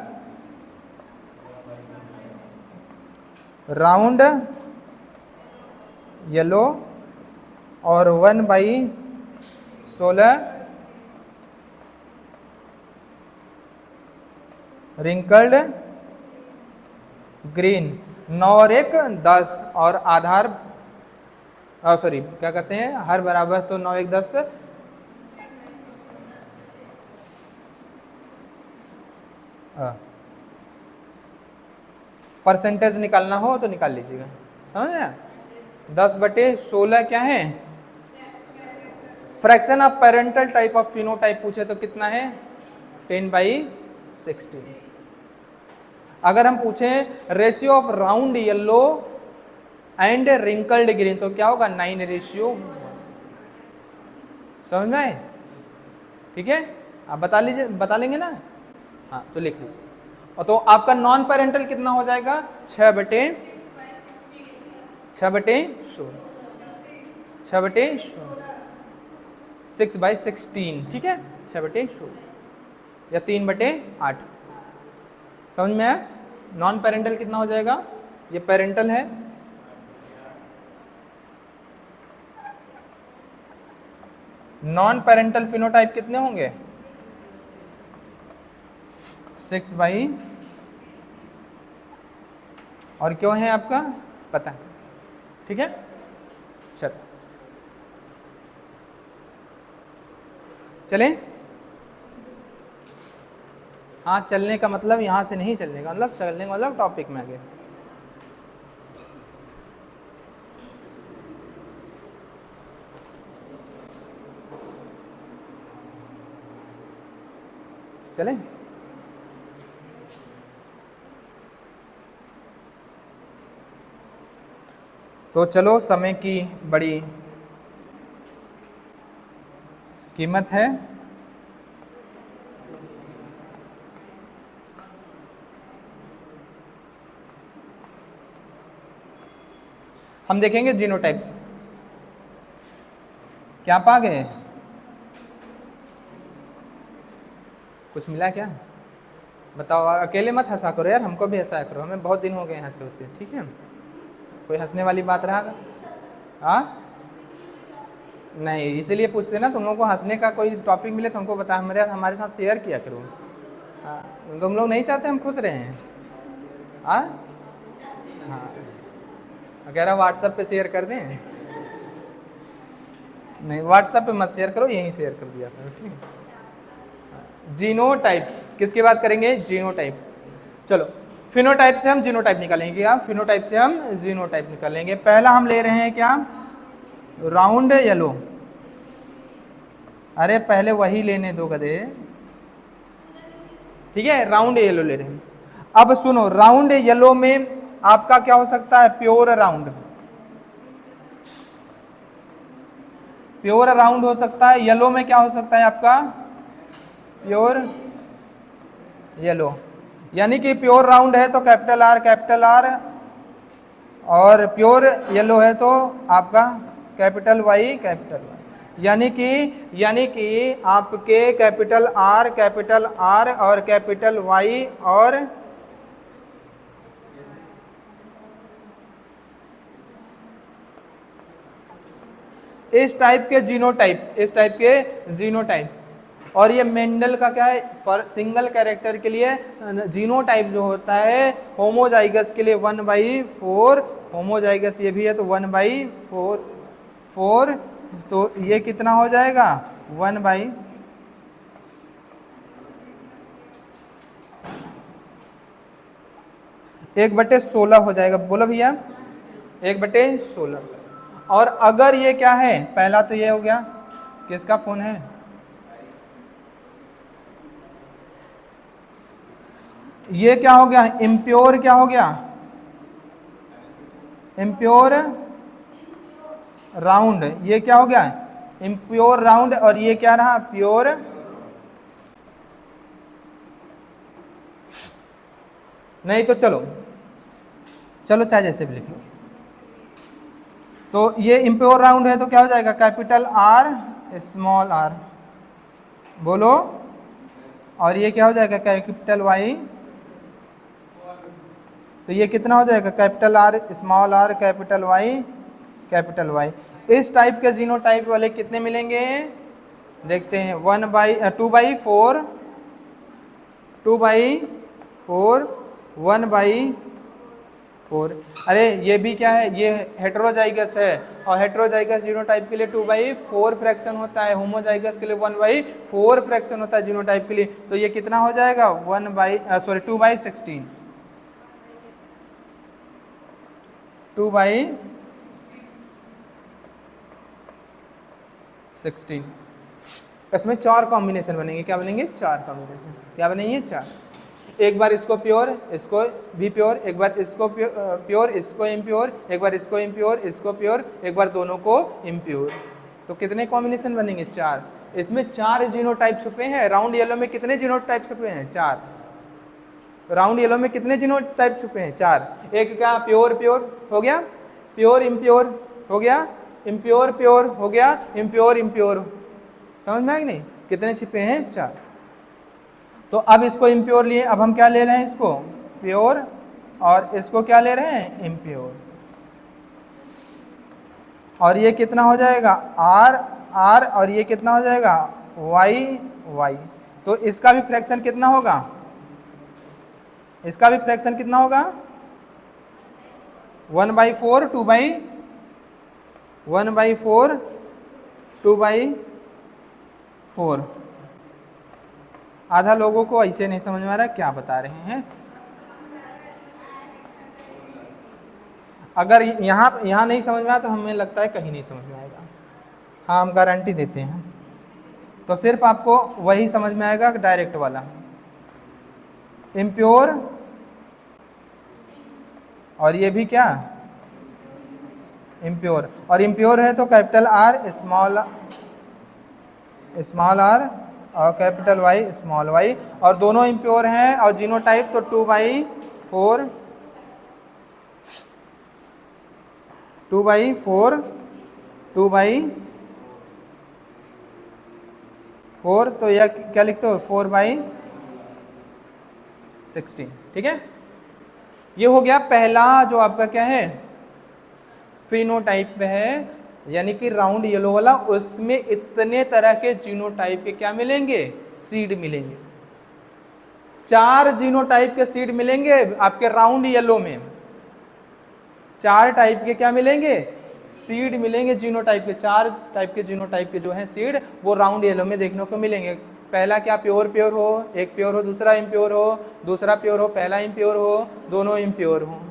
राउंड येलो और 1/16 रिंकल्ड ग्रीन। 9 और 1 10 और आधार सॉरी क्या कहते हैं, हर बराबर तो 9 1 10। परसेंटेज निकालना हो तो निकाल लीजिएगा, समझ आया? 10/16 क्या है? Fraction of parental type of phenotype पूछे तो कितना है? 10/16। अगर हम पूछें ratio of round yellow and wrinkled green तो क्या होगा? 9:1। समझ में आए? ठीक है, आप बता लीजिए, बता लेंगे ना? हाँ तो लिख लीजिए। और तो आपका नॉन पेरेंटल कितना हो जाएगा? 6/16। 6/16, ठीक है, 6/16 या 3/8। समझ में आया? नॉन पेरेंटल कितना हो जाएगा? ये पेरेंटल है। नॉन पेरेंटल फिनोटाइप कितने होंगे? 6 और क्यों है आपका पता, ठीक है? चलो चलें। हाँ चलने का मतलब यहाँ से नहीं चलने का मतलब, चलने का मतलब टॉपिक में आगे। चलें? तो चलो, समय की बड़ी कीमत है। हम देखेंगे जीनोटाइप्स। क्या पा गए? कुछ मिला क्या? बताओ, अकेले मत हंसा करो यार, हमको भी हंसाया करो, हमें बहुत दिन हो गए हंसे उसे, ठीक है? कोई हंसने वाली बात रहा? हाँ नहीं, इसीलिए पूछते ना, तुम लोगों को हंसने का कोई टॉपिक मिले तो हमको बता, हमारे साथ शेयर किया करो। हाँ तुम लोग नहीं चाहते हम खुश रहे हैं? हाँ कह रहा व्हाट्सएप पे शेयर कर दें? नहीं व्हाट्सएप पे मत शेयर करो, यहीं शेयर कर दिया करो, ठीक है? जीनोटाइप किसकी बात करेंगे? जीनोटाइप। चलो फिनोटाइप से हम जीनोटाइप निकालेंगे। क्या? फिनोटाइप से हम जीनोटाइप निकालेंगे। पहला हम ले रहे हैं क्या? Round yellow. अरे पहले वही लेने दो गधे, ठीक है? राउंड येलो ले रहे हैं। अब सुनो, राउंड येलो में आपका क्या हो सकता है? Pure round. प्योर राउंड हो सकता है। येलो में क्या हो सकता है आपका? Pure yellow. यानी कि प्योर राउंड है तो कैपिटल आर, और प्योर येलो है तो आपका कैपिटल वाई। यानी कि आपके कैपिटल आर और कैपिटल वाई और इस टाइप के जीनोटाइप, इस टाइप के जीनोटाइप। और ये मेंडल का क्या है, सिंगल कैरेक्टर के लिए जीनोटाइप जो होता है होमोजाइगस के लिए 1/4, होमोजाइगस ये भी है तो 1/4, तो ये कितना हो जाएगा 1/16 हो जाएगा। बोलो भैया 1/16। और अगर ये क्या है, पहला तो ये हो गया, किसका फोन है, ये क्या हो गया इम्प्योर, क्या हो गया इम्प्योर राउंड, ये क्या हो गया इम्प्योर राउंड, और ये क्या रहा प्योर। नहीं तो चलो चाहे जैसे भी लिख लो। तो ये इम्प्योर राउंड है तो क्या हो जाएगा कैपिटल आर स्मॉल आर, बोलो। और ये क्या हो जाएगा कैपिटल वाई, तो ये कितना हो जाएगा capital R small R capital Y. इस टाइप के जीनोटाइप वाले कितने मिलेंगे देखते हैं, 2/4, 1/4। अरे ये भी क्या है, ये हेटेरोजाइगस है, और हेटेरोजाइगस जीनोटाइप के लिए 2/4 फ्रैक्शन होता है, होमोजाइगस के लिए 1/4 फ्रैक्शन होता है जीनोटाइप के लिए। तो ये कितना हो जाएगा 2/16, 2/16। इसमें 4 कॉम्बिनेशन बनेंगे, क्या बनेंगे 4 कॉम्बिनेशन, क्या बनेंगे 4। एक बार इसको प्योर, इसको भी प्योर, एक बार इसको प्योर, इसको इम्प्योर, एक बार इसको इम्प्योर, इसको प्योर, एक बार दोनों को इम्प्योर। तो कितने कॉम्बिनेशन बनेंगे 4। इसमें 4 जीनोटाइप छुपे हैं। राउंड येलो में कितने जीनोटाइप छुपे हैं 4। राउंड येलो में कितने जीनोटाइप छुपे हैं 4। एक क्या प्योर प्योर हो गया, प्योर इम्प्योर हो गया, इम्प्योर प्योर हो गया, इम्प्योर इम्प्योर। समझ में आए नहीं, कितने छिपे हैं 4। तो अब इसको इम्प्योर लिए, अब हम क्या ले रहे हैं इसको प्योर, और इसको क्या ले रहे हैं इम्प्योर। और ये कितना हो जाएगा आर आर, और ये कितना हो जाएगा वाई वाई। तो इसका भी फ्रैक्शन कितना होगा, इसका भी फ्रैक्शन कितना होगा 1/4, 2/4। आधा लोगों को ऐसे नहीं समझ में आ रहा क्या बता रहे हैं। अगर यहाँ नहीं समझ में आया तो हमें लगता है कहीं नहीं समझ में आएगा। हाँ हम गारंटी देते हैं। तो सिर्फ आपको वही समझ में आएगा डायरेक्ट वाला, इम्प्योर, और ये भी क्या इम्प्योर। और इम्प्योर है तो कैपिटल आर स्मॉल आर और कैपिटल वाई स्मॉल वाई, और दोनों इम्प्योर हैं। और जीनोटाइप तो 2/4, 2/4, तो यह क्या लिखते हो 4/16। ठीक है, ये हो गया पहला जो आपका क्या है फिनोटाइप है, यानी कि राउंड येलो वाला। उसमें इतने तरह के जीनोटाइप के क्या मिलेंगे सीड मिलेंगे, 4 जीनोटाइप के सीड मिलेंगे आपके राउंड येलो में। 4 टाइप के क्या मिलेंगे सीड मिलेंगे जीनोटाइप के, 4 टाइप के जीनोटाइप के जो है सीड वो राउंड येलो में देखने को मिलेंगे। पहला क्या प्योर प्योर हो, एक प्योर हो दूसरा इम्प्योर हो, दूसरा प्योर हो पहला इम्प्योर हो, दोनों इम्प्योर हो,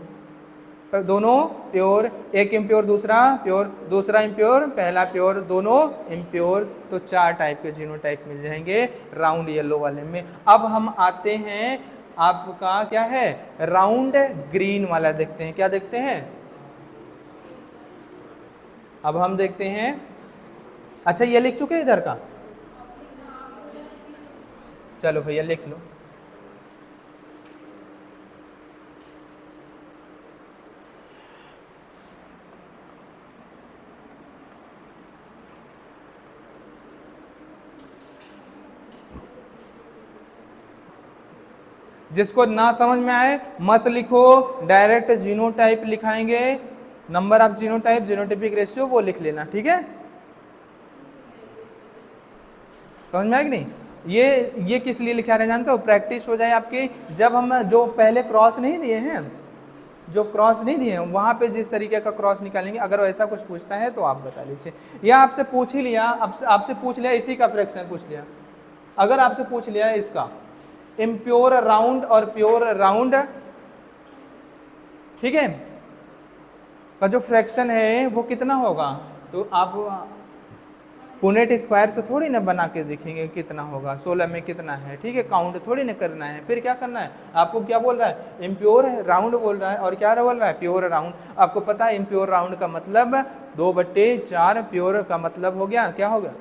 दोनों प्योर, एक इम्प्योर दूसरा प्योर, दूसरा इम्प्योर पहला प्योर, दोनों इम्प्योर। तो 4 टाइप के जीनोटाइप मिल जाएंगे राउंड येलो वाले में। अब हम आते हैं आपका क्या है राउंड ग्रीन वाला देखते हैं। क्या देखते हैं अब हम देखते हैं। अच्छा ये लिख चुके इधर का, चलो भैया लिख लो। जिसको ना समझ में आए मत लिखो, डायरेक्ट जीनोटाइप लिखाएंगे, number of genotype genotypic ratio वो लिख लेना। ठीक है, समझ में आया कि नहीं? ये किस लिए लिखा रहे जानते हो? प्रैक्टिस हो जाए आपकी। जब हम जो पहले क्रॉस नहीं दिए हैं, जो क्रॉस नहीं दिए हैं वहाँ पे जिस तरीके का क्रॉस निकालेंगे, अगर वैसा कुछ पूछता है तो आप बता लीजिए। या आपसे पूछ ही लिया, आपसे पूछ लिया इसी का फ्रैक्शन पूछ लिया, अगर आपसे पूछ लिया इसका इम्प्योर राउंड और प्योर राउंड, ठीक है, का जो फ्रैक्शन है वो कितना होगा, तो आप पुनेट स्क्वायर से थोड़ी ना बना के देखेंगे कितना होगा, 16 में कितना है, ठीक है, काउंट थोड़ी ना करना है। फिर क्या करना है आपको, क्या बोल रहा है, इम्प्योर राउंड बोल रहा है, और क्या बोल रहा है, प्योर राउंड। आपको पता है इम्प्योर राउंड का मतलब 2/4, प्योर का मतलब हो गया, क्या हो गया,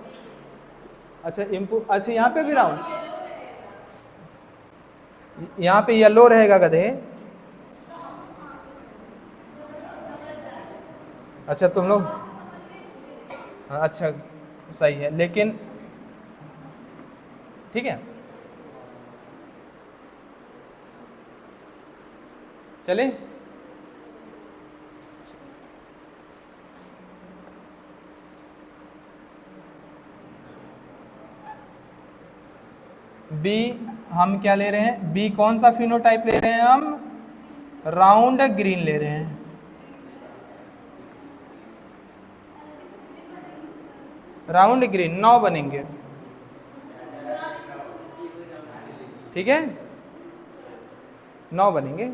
अच्छा यहाँ पे भी राउंड, यहाँ पे येलो रहेगा गधे। अच्छा तुम लोग, अच्छा सही है, लेकिन ठीक है चले। बी हम क्या ले रहे हैं, बी कौन सा फिनोटाइप ले रहे हैं हम, राउंड ग्रीन ले रहे हैं। राउंड ग्रीन 9 बनेंगे, ठीक है, 9 बनेंगे।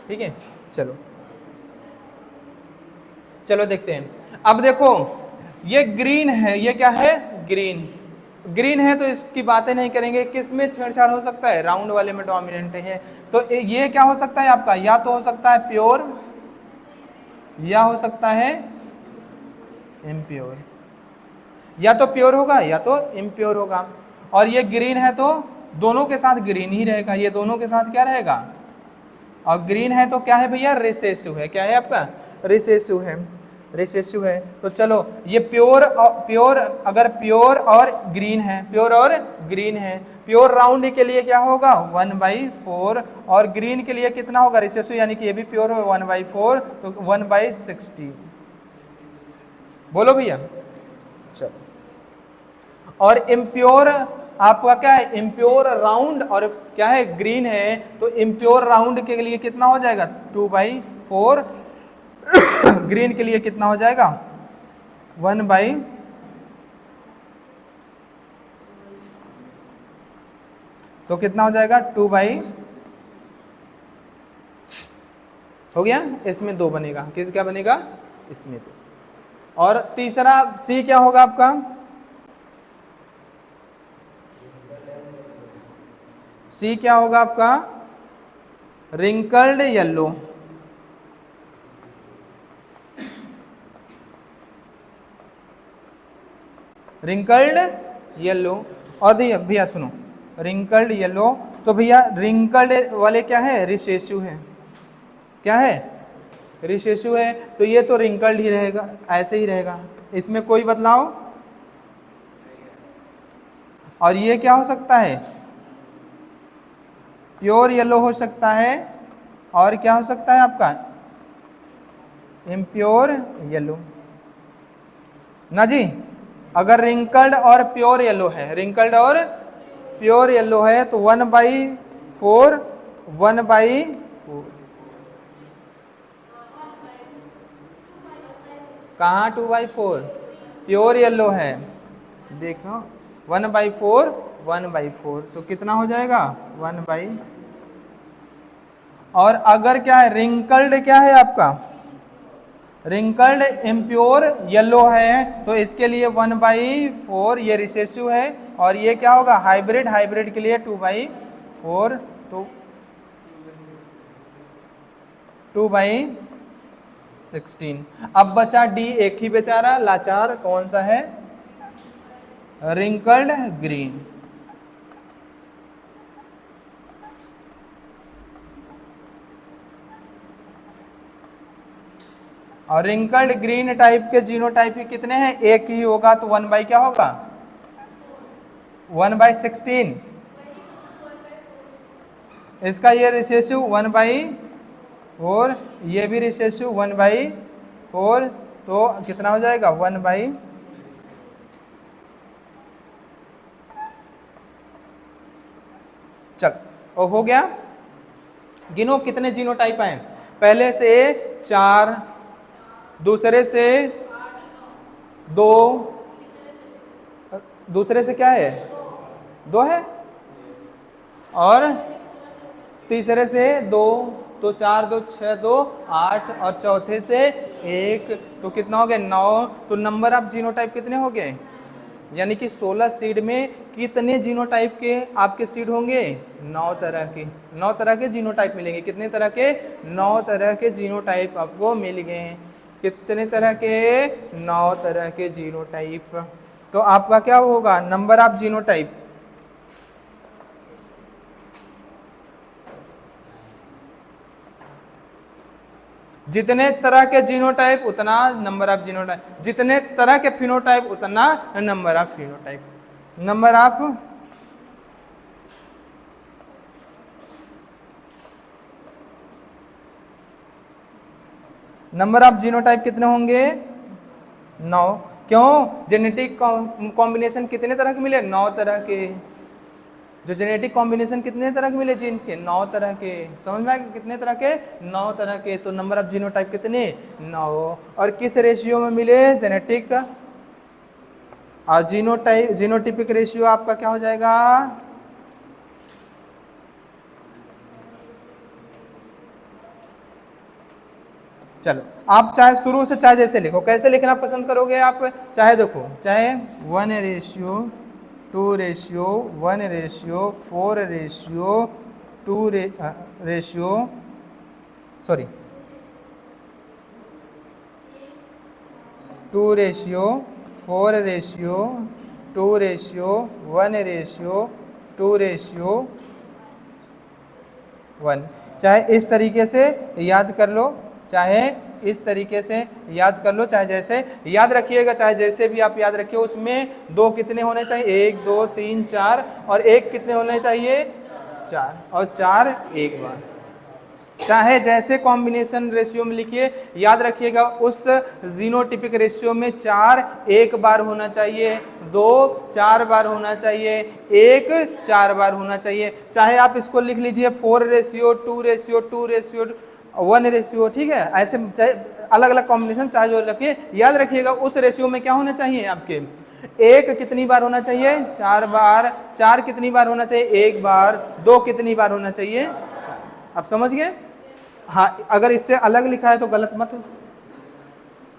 ठीक है, चलो चलो देखते हैं। अब देखो ये ग्रीन है, ये क्या है, ग्रीन, ग्रीन है तो इसकी बातें नहीं करेंगे। किस में छेड़छाड़ हो सकता है, राउंड वाले में डोमिनेंट है, तो ये क्या हो सकता है आपका, या तो हो सकता है प्योर, या हो सकता है इम्प्योर, या तो प्योर होगा या तो इम्प्योर होगा। और ये ग्रीन है तो दोनों के साथ ग्रीन ही रहेगा, ये दोनों के साथ क्या रहेगा, और ग्रीन है तो क्या है भैया, रिसेसिव है, क्या है आपका, रिसेसिव है, रिसेसिव है। तो चलो ये प्योर अगर प्योर और ग्रीन है, प्योर और ग्रीन है, प्योर राउंड के लिए क्या होगा 1/4, और ग्रीन के लिए कितना होगा, रिसेसिव यानी कि ये भी प्योर होगा 1/4, तो 1/60। बोलो भैया, चलो। और इम्प्योर आपका क्या है, इम्प्योर राउंड, और क्या है ग्रीन है, तो इम्प्योर राउंड के लिए कितना हो जाएगा 2/4, ग्रीन के लिए कितना हो जाएगा 1/, तो कितना हो जाएगा 2/, हो गया। इसमें 2 बनेगा, किस क्या बनेगा, इसमें 2। और तीसरा सी क्या होगा आपका, सी क्या होगा आपका, रिंकल्ड येलो, रिंकल्ड येलो। और भैया सुनो, रिंकल्ड येलो, तो भैया रिंकल्ड वाले क्या है, रिसेसिव है, क्या है, रिसेसिव है, तो ये तो रिंकल्ड ही रहेगा, ऐसे ही रहेगा, इसमें कोई बदलाव। और ये क्या हो सकता है, प्योर येलो हो सकता है, और क्या हो सकता है आपका, इम्प्योर येलो ना जी। अगर रिंकल्ड और प्योर येलो है, रिंकल्ड और प्योर येलो है, तो 1/4, 1/4, कहाँ 2/4, प्योर येलो है, देखो 1/4, 1/4, तो कितना हो जाएगा 1/। और अगर क्या है, रिंकल्ड क्या है आपका, रिंकल्ड इम्प्योर येलो है, तो इसके लिए 1/4, ये रिसेसिव है, और ये क्या होगा हाइब्रिड, हाइब्रिड के लिए 2/4, तो 2/16। अब बचा डी, एक ही बेचारा लाचार, कौन सा है, रिंकल्ड ग्रीन। और रिंकल्ड ग्रीन टाइप के जीनोटाइप के कितने हैं, एक ही होगा, तो 1/, क्या होगा 1/16। इसका ये रिसेसिव 1/, 4, ये भी रिसेसिव 1/4, तो कितना हो जाएगा 1/, चल और हो गया। गिनो कितने जीनोटाइप आए, पहले से 4, दूसरे से 2, दूसरे से क्या है 2 है, और तीसरे से 2, तो 4 2 6 2 8, और चौथे से 1, तो कितना हो गया 9। तो नंबर ऑफ जीनोटाइप कितने हो गए, यानी कि 16 सीड में कितने जीनोटाइप के आपके सीड होंगे, 9 तरह के, 9 तरह के जीनोटाइप मिलेंगे। कितने तरह के, 9 तरह के जीनोटाइप आपको मिल गए। कितने तरह के, 9 तरह के जीनोटाइप। तो आपका क्या होगा, नंबर ऑफ जीनोटाइप, जितने तरह के जीनोटाइप उतना नंबर ऑफ जीनोटाइप, जितने तरह के फिनोटाइप उतना number of phenotype. Number of genotype कितने होंगे, 9। क्यों, जेनेटिक कॉम्बिनेशन कितने तरह के मिले, 9 तरह के। जो जेनेटिक कॉम्बिनेशन कितने तरह के मिले जीन के, 9 तरह के। समझ में आया कितने तरह के, 9 तरह के। तो नंबर ऑफ जीनोटाइप कितने, 9। और किस रेशियो में मिले, जेनेटिक और जीनोटिपिक रेशियो आपका क्या हो जाएगा, चलो आप चाहे शुरू से चाहे जैसे लिखो, कैसे लिखना पसंद करोगे आप, चाहे देखो, चाहे 1:2:1:4:2 सॉरी 2:4:2:1:2:1, चाहे इस तरीके से याद कर लो, चाहे इस तरीके से याद कर लो, चाहे जैसे याद रखिएगा, चाहे जैसे भी आप याद रखिए। उसमें 2 कितने होने चाहिए, 1 2 3 4, और 1 कितने होने चाहिए, 4, और 4 एक बार। चाहे जैसे कॉम्बिनेशन रेशियो में लिखिए, याद रखिएगा उस जीनोटिपिक रेशियो में 4 एक बार होना चाहिए, 2 4 बार होना चाहिए, 1 4 बार होना चाहिए। चाहे आप इसको लिख लीजिए 4:2:2:1, ठीक है। ऐसे अलग अलग कॉम्बिनेशन चाहे जो रखिए, याद रखिएगा उस रेशियो में क्या होना चाहिए आपके, 1 कितनी बार होना चाहिए, 4 बार, 4 कितनी बार होना चाहिए, 1 बार, 2 कितनी बार होना चाहिए, 4। आप समझ गए। हाँ, अगर इससे अलग लिखा है तो गलत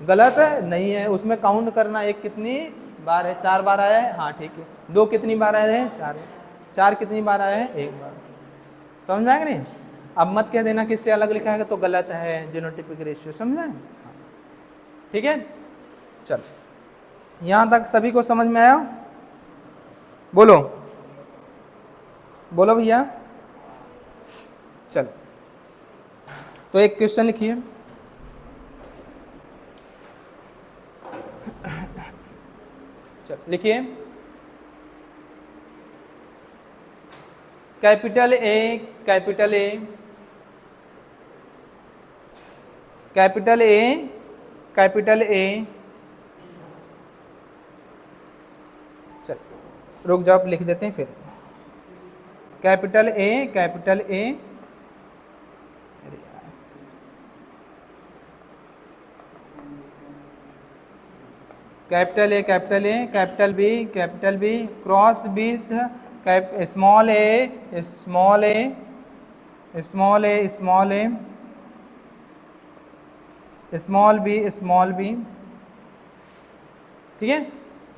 गलत नहीं है, उसमें काउंट करना, 1 कितनी बार है, 4 बार आया है, हाँ ठीक है। 2 कितनी बार आए हैं, 4, 4 कितनी बार आया है, 1 बार। समझ में आएगा नहीं। अब मत कह देना कि इससे अलग लिखा है तो गलत है जीनोटिपिक रेशियो, समझ में, ठीक है। चल यहाँ तक सभी को समझ में आया, बोलो बोलो भैया। चलो तो एक क्वेश्चन लिखिए, चल लिखिए, capital A capital A capital A capital A, चल रुक जाओ, लिख देते हैं फिर। Capital A capital A capital A capital A capital B cross with small A small A small A small A small B, ठीक है।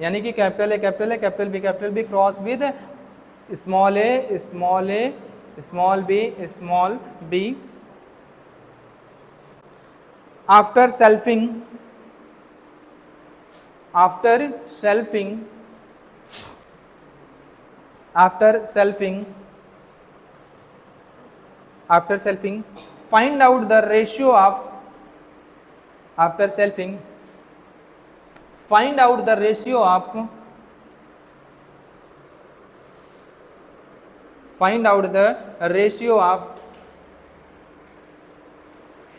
यानी कि capital A capital B cross with small A small B. After selfing find out the ratio of after selfing find out the ratio of find out the ratio of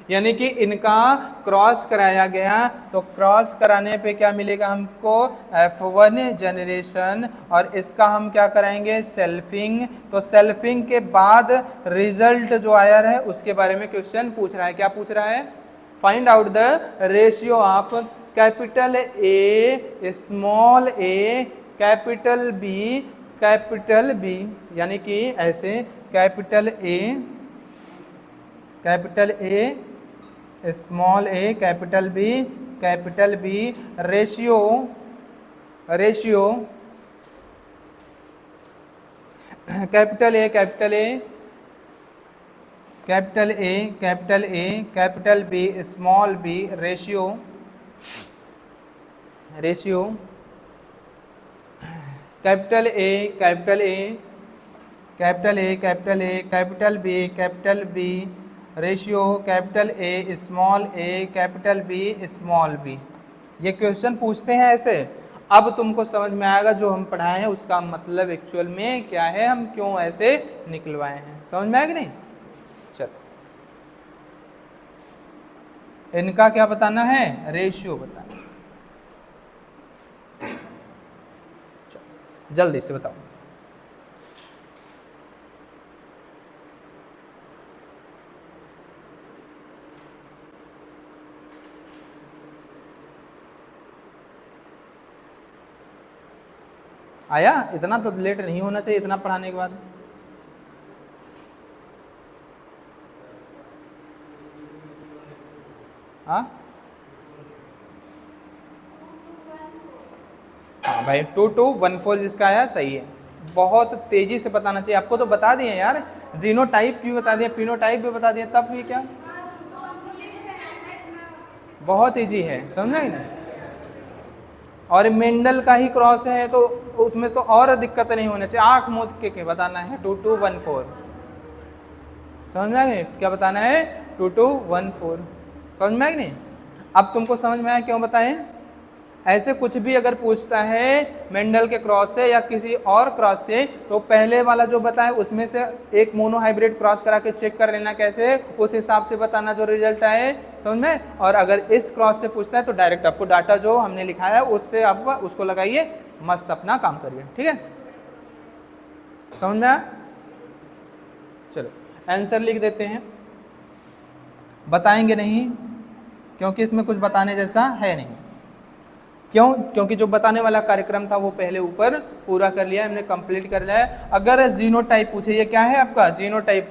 यानी कि इनका cross कराया गया, तो क्रॉस कराने पे क्या मिलेगा हमको, F1 जनरेशन, और इसका हम क्या कराएंगे, सेल्फिंग। तो सेल्फिंग के बाद रिजल्ट जो आया है उसके बारे में क्वेश्चन पूछ रहा है। क्या पूछ रहा है, find out the ratio of capital A small A capital B, यानी कि ऐसे capital A small A capital B ratio capital A capital B small B ratio capital A capital B ratio capital A capital B small B. ये question पूछते हैं ऐसे। अब तुमको समझ में आएगा जो हम पढ़ाए हैं उसका मतलब एक्चुअल में क्या है, हम क्यों ऐसे निकलवाए हैं। समझ में आएगा नहीं। चलो, इनका क्या बताना है, रेशियो बताना। चलो जल्दी से बताओ। आया, इतना तो लेट नहीं होना चाहिए इतना पढ़ाने के बाद। हाँ भाई 2214 जिसका आया सही है। बहुत तेजी से बताना चाहिए आपको, तो बता दिए यार, जीनोटाइप भी बता दिए, फिनोटाइप भी बता दिए, तब भी क्या, बहुत इजी है, समझ में ना। और मेंडल का ही क्रॉस है तो उसमें तो और दिक्कत नहीं होनी चाहिए। आंख मूंद के बताना है 2214, समझ में आ गई। क्या बताना है, 2214, समझ में आ गई नहीं। अब तुमको समझ में आया क्यों बताएं। ऐसे कुछ भी अगर पूछता है मेंडल के क्रॉस से या किसी और क्रॉस से, तो पहले वाला जो बताए उसमें से एक मोनोहाइब्रिड क्रॉस करा के चेक कर लेना कैसे, उस हिसाब से बताना जो रिजल्ट आए, समझ में। और अगर इस क्रॉस से पूछता है तो डायरेक्ट आपको डाटा जो हमने लिखा है उससे आप उसको लगाइए, मस्त अपना काम करिए, ठीक है। समझ में आया। चलो आंसर लिख देते हैं, बताएंगे नहीं क्योंकि इसमें कुछ बताने जैसा है नहीं। क्यों, क्योंकि जो बताने वाला कार्यक्रम था वो पहले ऊपर पूरा कर लिया, हमने कंप्लीट कर लिया है। अगर जीनोटाइप पूछे, ये क्या है आपका जीनोटाइप,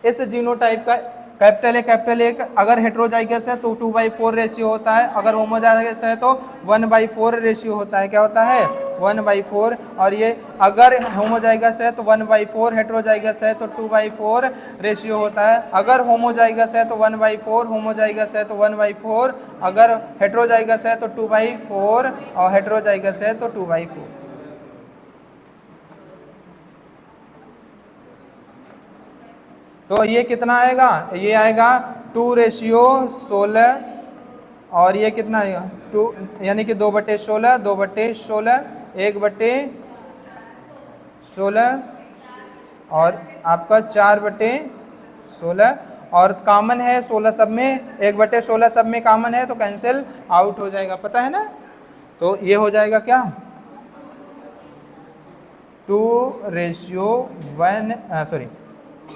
इस जीनोटाइप का कैपिटल ए अगर हेट्रोजाइगस है तो 2/4 रेशियो होता है, अगर होमोजाइगस है तो 1/4 रेशियो होता है। क्या होता है, 1/4। और ये अगर होमोजाइगस है तो 1/4, हेट्रोजाइगस है तो 2/4 रेशियो होता है। अगर होमोजाइगस है तो 1/4, होमोजाइगस है तो 1/4, अगर हेट्रोजाइगस है तो 2/4 और हेट्रोजाइगस है तो 2/4। तो ये कितना आएगा, ये आएगा 2:16, और ये कितना आएगा 2, यानी कि 2/16, 2/16, 1/16 और आपका 4/16, और कॉमन है 16 सब में, 1/16 सब में कॉमन है तो कैंसिल आउट हो जाएगा, पता है ना। तो ये हो जाएगा क्या, 2:1, सॉरी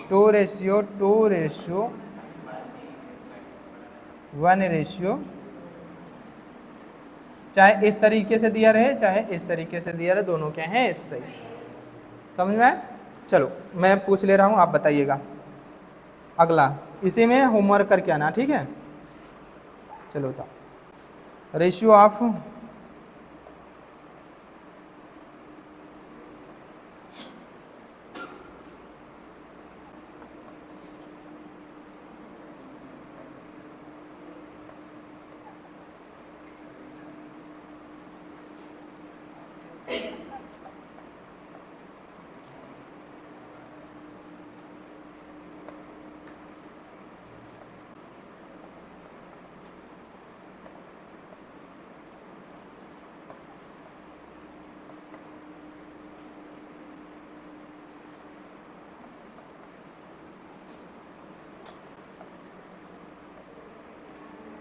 2:1, चाहे इस तरीके से दिया रहे चाहे इस तरीके से दिया रहे, दोनों क्या हैं सही। समझ में आए। चलो मैं पूछ ले रहा हूँ, आप बताइएगा अगला, इसी में होमवर्क करके आना, ठीक है। चलो बताओ, रेशियो ऑफ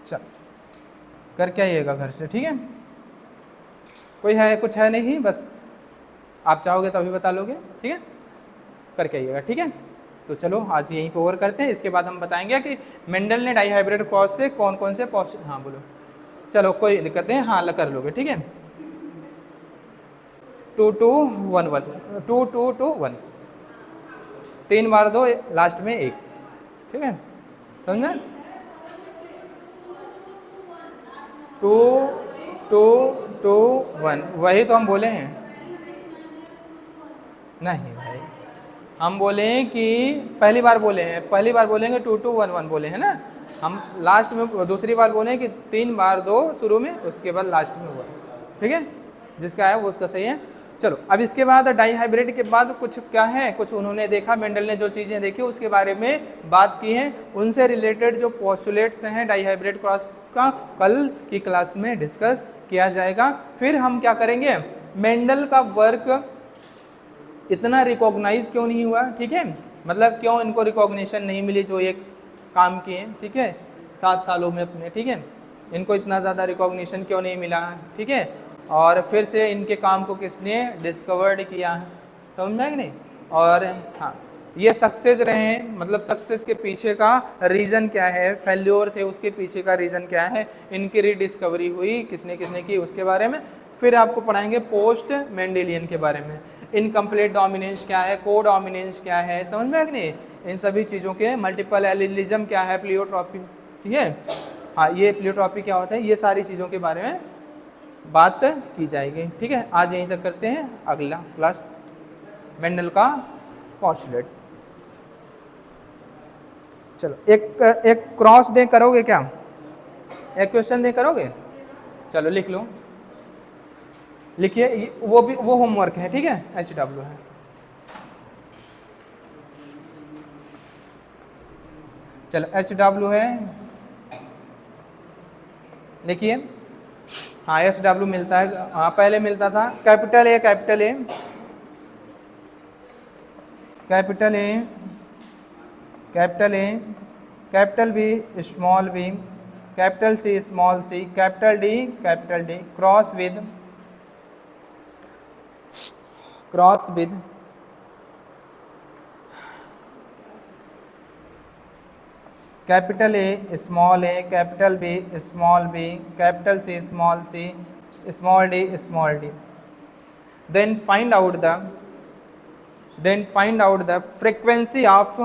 चल करके आइएगा घर से, ठीक है। कोई है, कुछ है नहीं, बस आप चाहोगे तो अभी बता लोगे, ठीक है, करके आइएगा, ठीक है। तो चलो आज यहीं पे ओवर करते हैं, इसके बाद हम बताएंगे कि मेंडल ने डाईहाइब्रिड क्रॉस से कौन कौन से हाँ बोलो, चलो कोई दिक्कत नहीं, हाँ कर लोगे, ठीक है। 2 2 1 1 2 2 2 1 3 बार दो, लास्ट में 1, ठीक है, समझा। 2 2 2 1 वही तो हम बोले हैं। नहीं भाई, हम बोले हैं कि पहली बार बोले हैं, पहली बार बोलेंगे 2 2 1 1 बोले हैं ना, हम लास्ट में दूसरी बार बोले हैं कि 3 बार दो शुरू में, उसके बाद लास्ट में हुआ, ठीक है, जिसका है वो उसका सही है। चलो अब इसके बाद डाईहाइब्रिड के बाद कुछ क्या है, कुछ उन्होंने देखा, मेंडल ने जो चीज़ें देखी उसके बारे में बात की है, उनसे रिलेटेड जो पोस्टुलेट्स हैं डाईहाइब्रिड क्रॉस का कल की क्लास में डिस्कस किया जाएगा। फिर हम क्या करेंगे, मेंडल का वर्क इतना रिकॉग्नाइज क्यों नहीं हुआ, ठीक है, मतलब क्यों इनको रिकॉग्निशन नहीं मिली जो ये काम किए, ठीक है, 7 सालों में अपने, ठीक है, इनको इतना ज़्यादा रिकॉग्निशन क्यों नहीं मिला, ठीक है, और फिर से इनके काम को किसने डिस्कवर्ड किया, समझ में है कि नहीं। और हाँ, ये सक्सेस रहे हैं, मतलब सक्सेस के पीछे का रीज़न क्या है, फेल्योर थे उसके पीछे का रीज़न क्या है, इनकी रीडिस्कवरी हुई किसने किसने की उसके बारे में। फिर आपको पढ़ाएंगे पोस्ट मेंडेलियन के बारे में, इनकम्प्लीट डोमिनेंस क्या है, को डोमिनेंस क्या है, समझ में है कि नहीं, इन सभी चीज़ों के, मल्टीपल एलिलिज्म क्या है, प्लियोट्रॉपी, ठीक है, हाँ ये प्लियोट्रॉपी क्या होता है, ये सारी चीज़ों के बारे में बात की जाएगी, ठीक है। आज यहीं तक करते हैं, अगला क्लास मेंडल का पोस्टुलेट। चलो एक क्रॉस दे करोगे क्या, एक क्वेश्चन दे करोगे, चलो लिख लो, लिखिए, वो भी वो होमवर्क है, ठीक है, HW है। चलो HW है, लिखिए, हाँ HW मिलता है, हाँ पहले मिलता था, capital A capital A capital A capital A, capital B small B, capital C small C, capital D, cross with capital A small A, capital B small B, capital C small C, small D, then find out the frequency of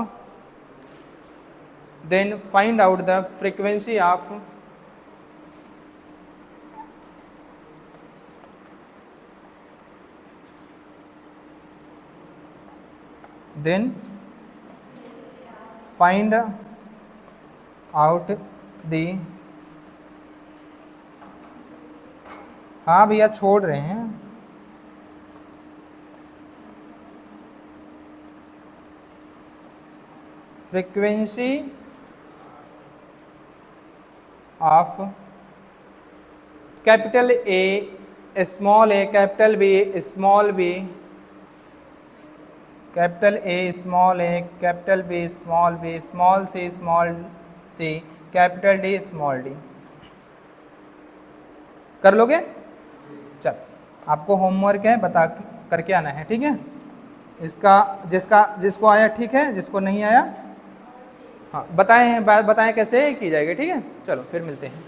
हाँ भैया छोड़ रहे हैं, frequency of capital A small A, capital B small B, capital A small A, capital B small B, small C, capital D small D. कर लोगे, चल आपको homework है, बता करके आना है, ठीक है, इसका जिसको आया ठीक है, जिसको नहीं आया हाँ बताएं कैसे की जाएगी, ठीक है। चलो फिर मिलते हैं।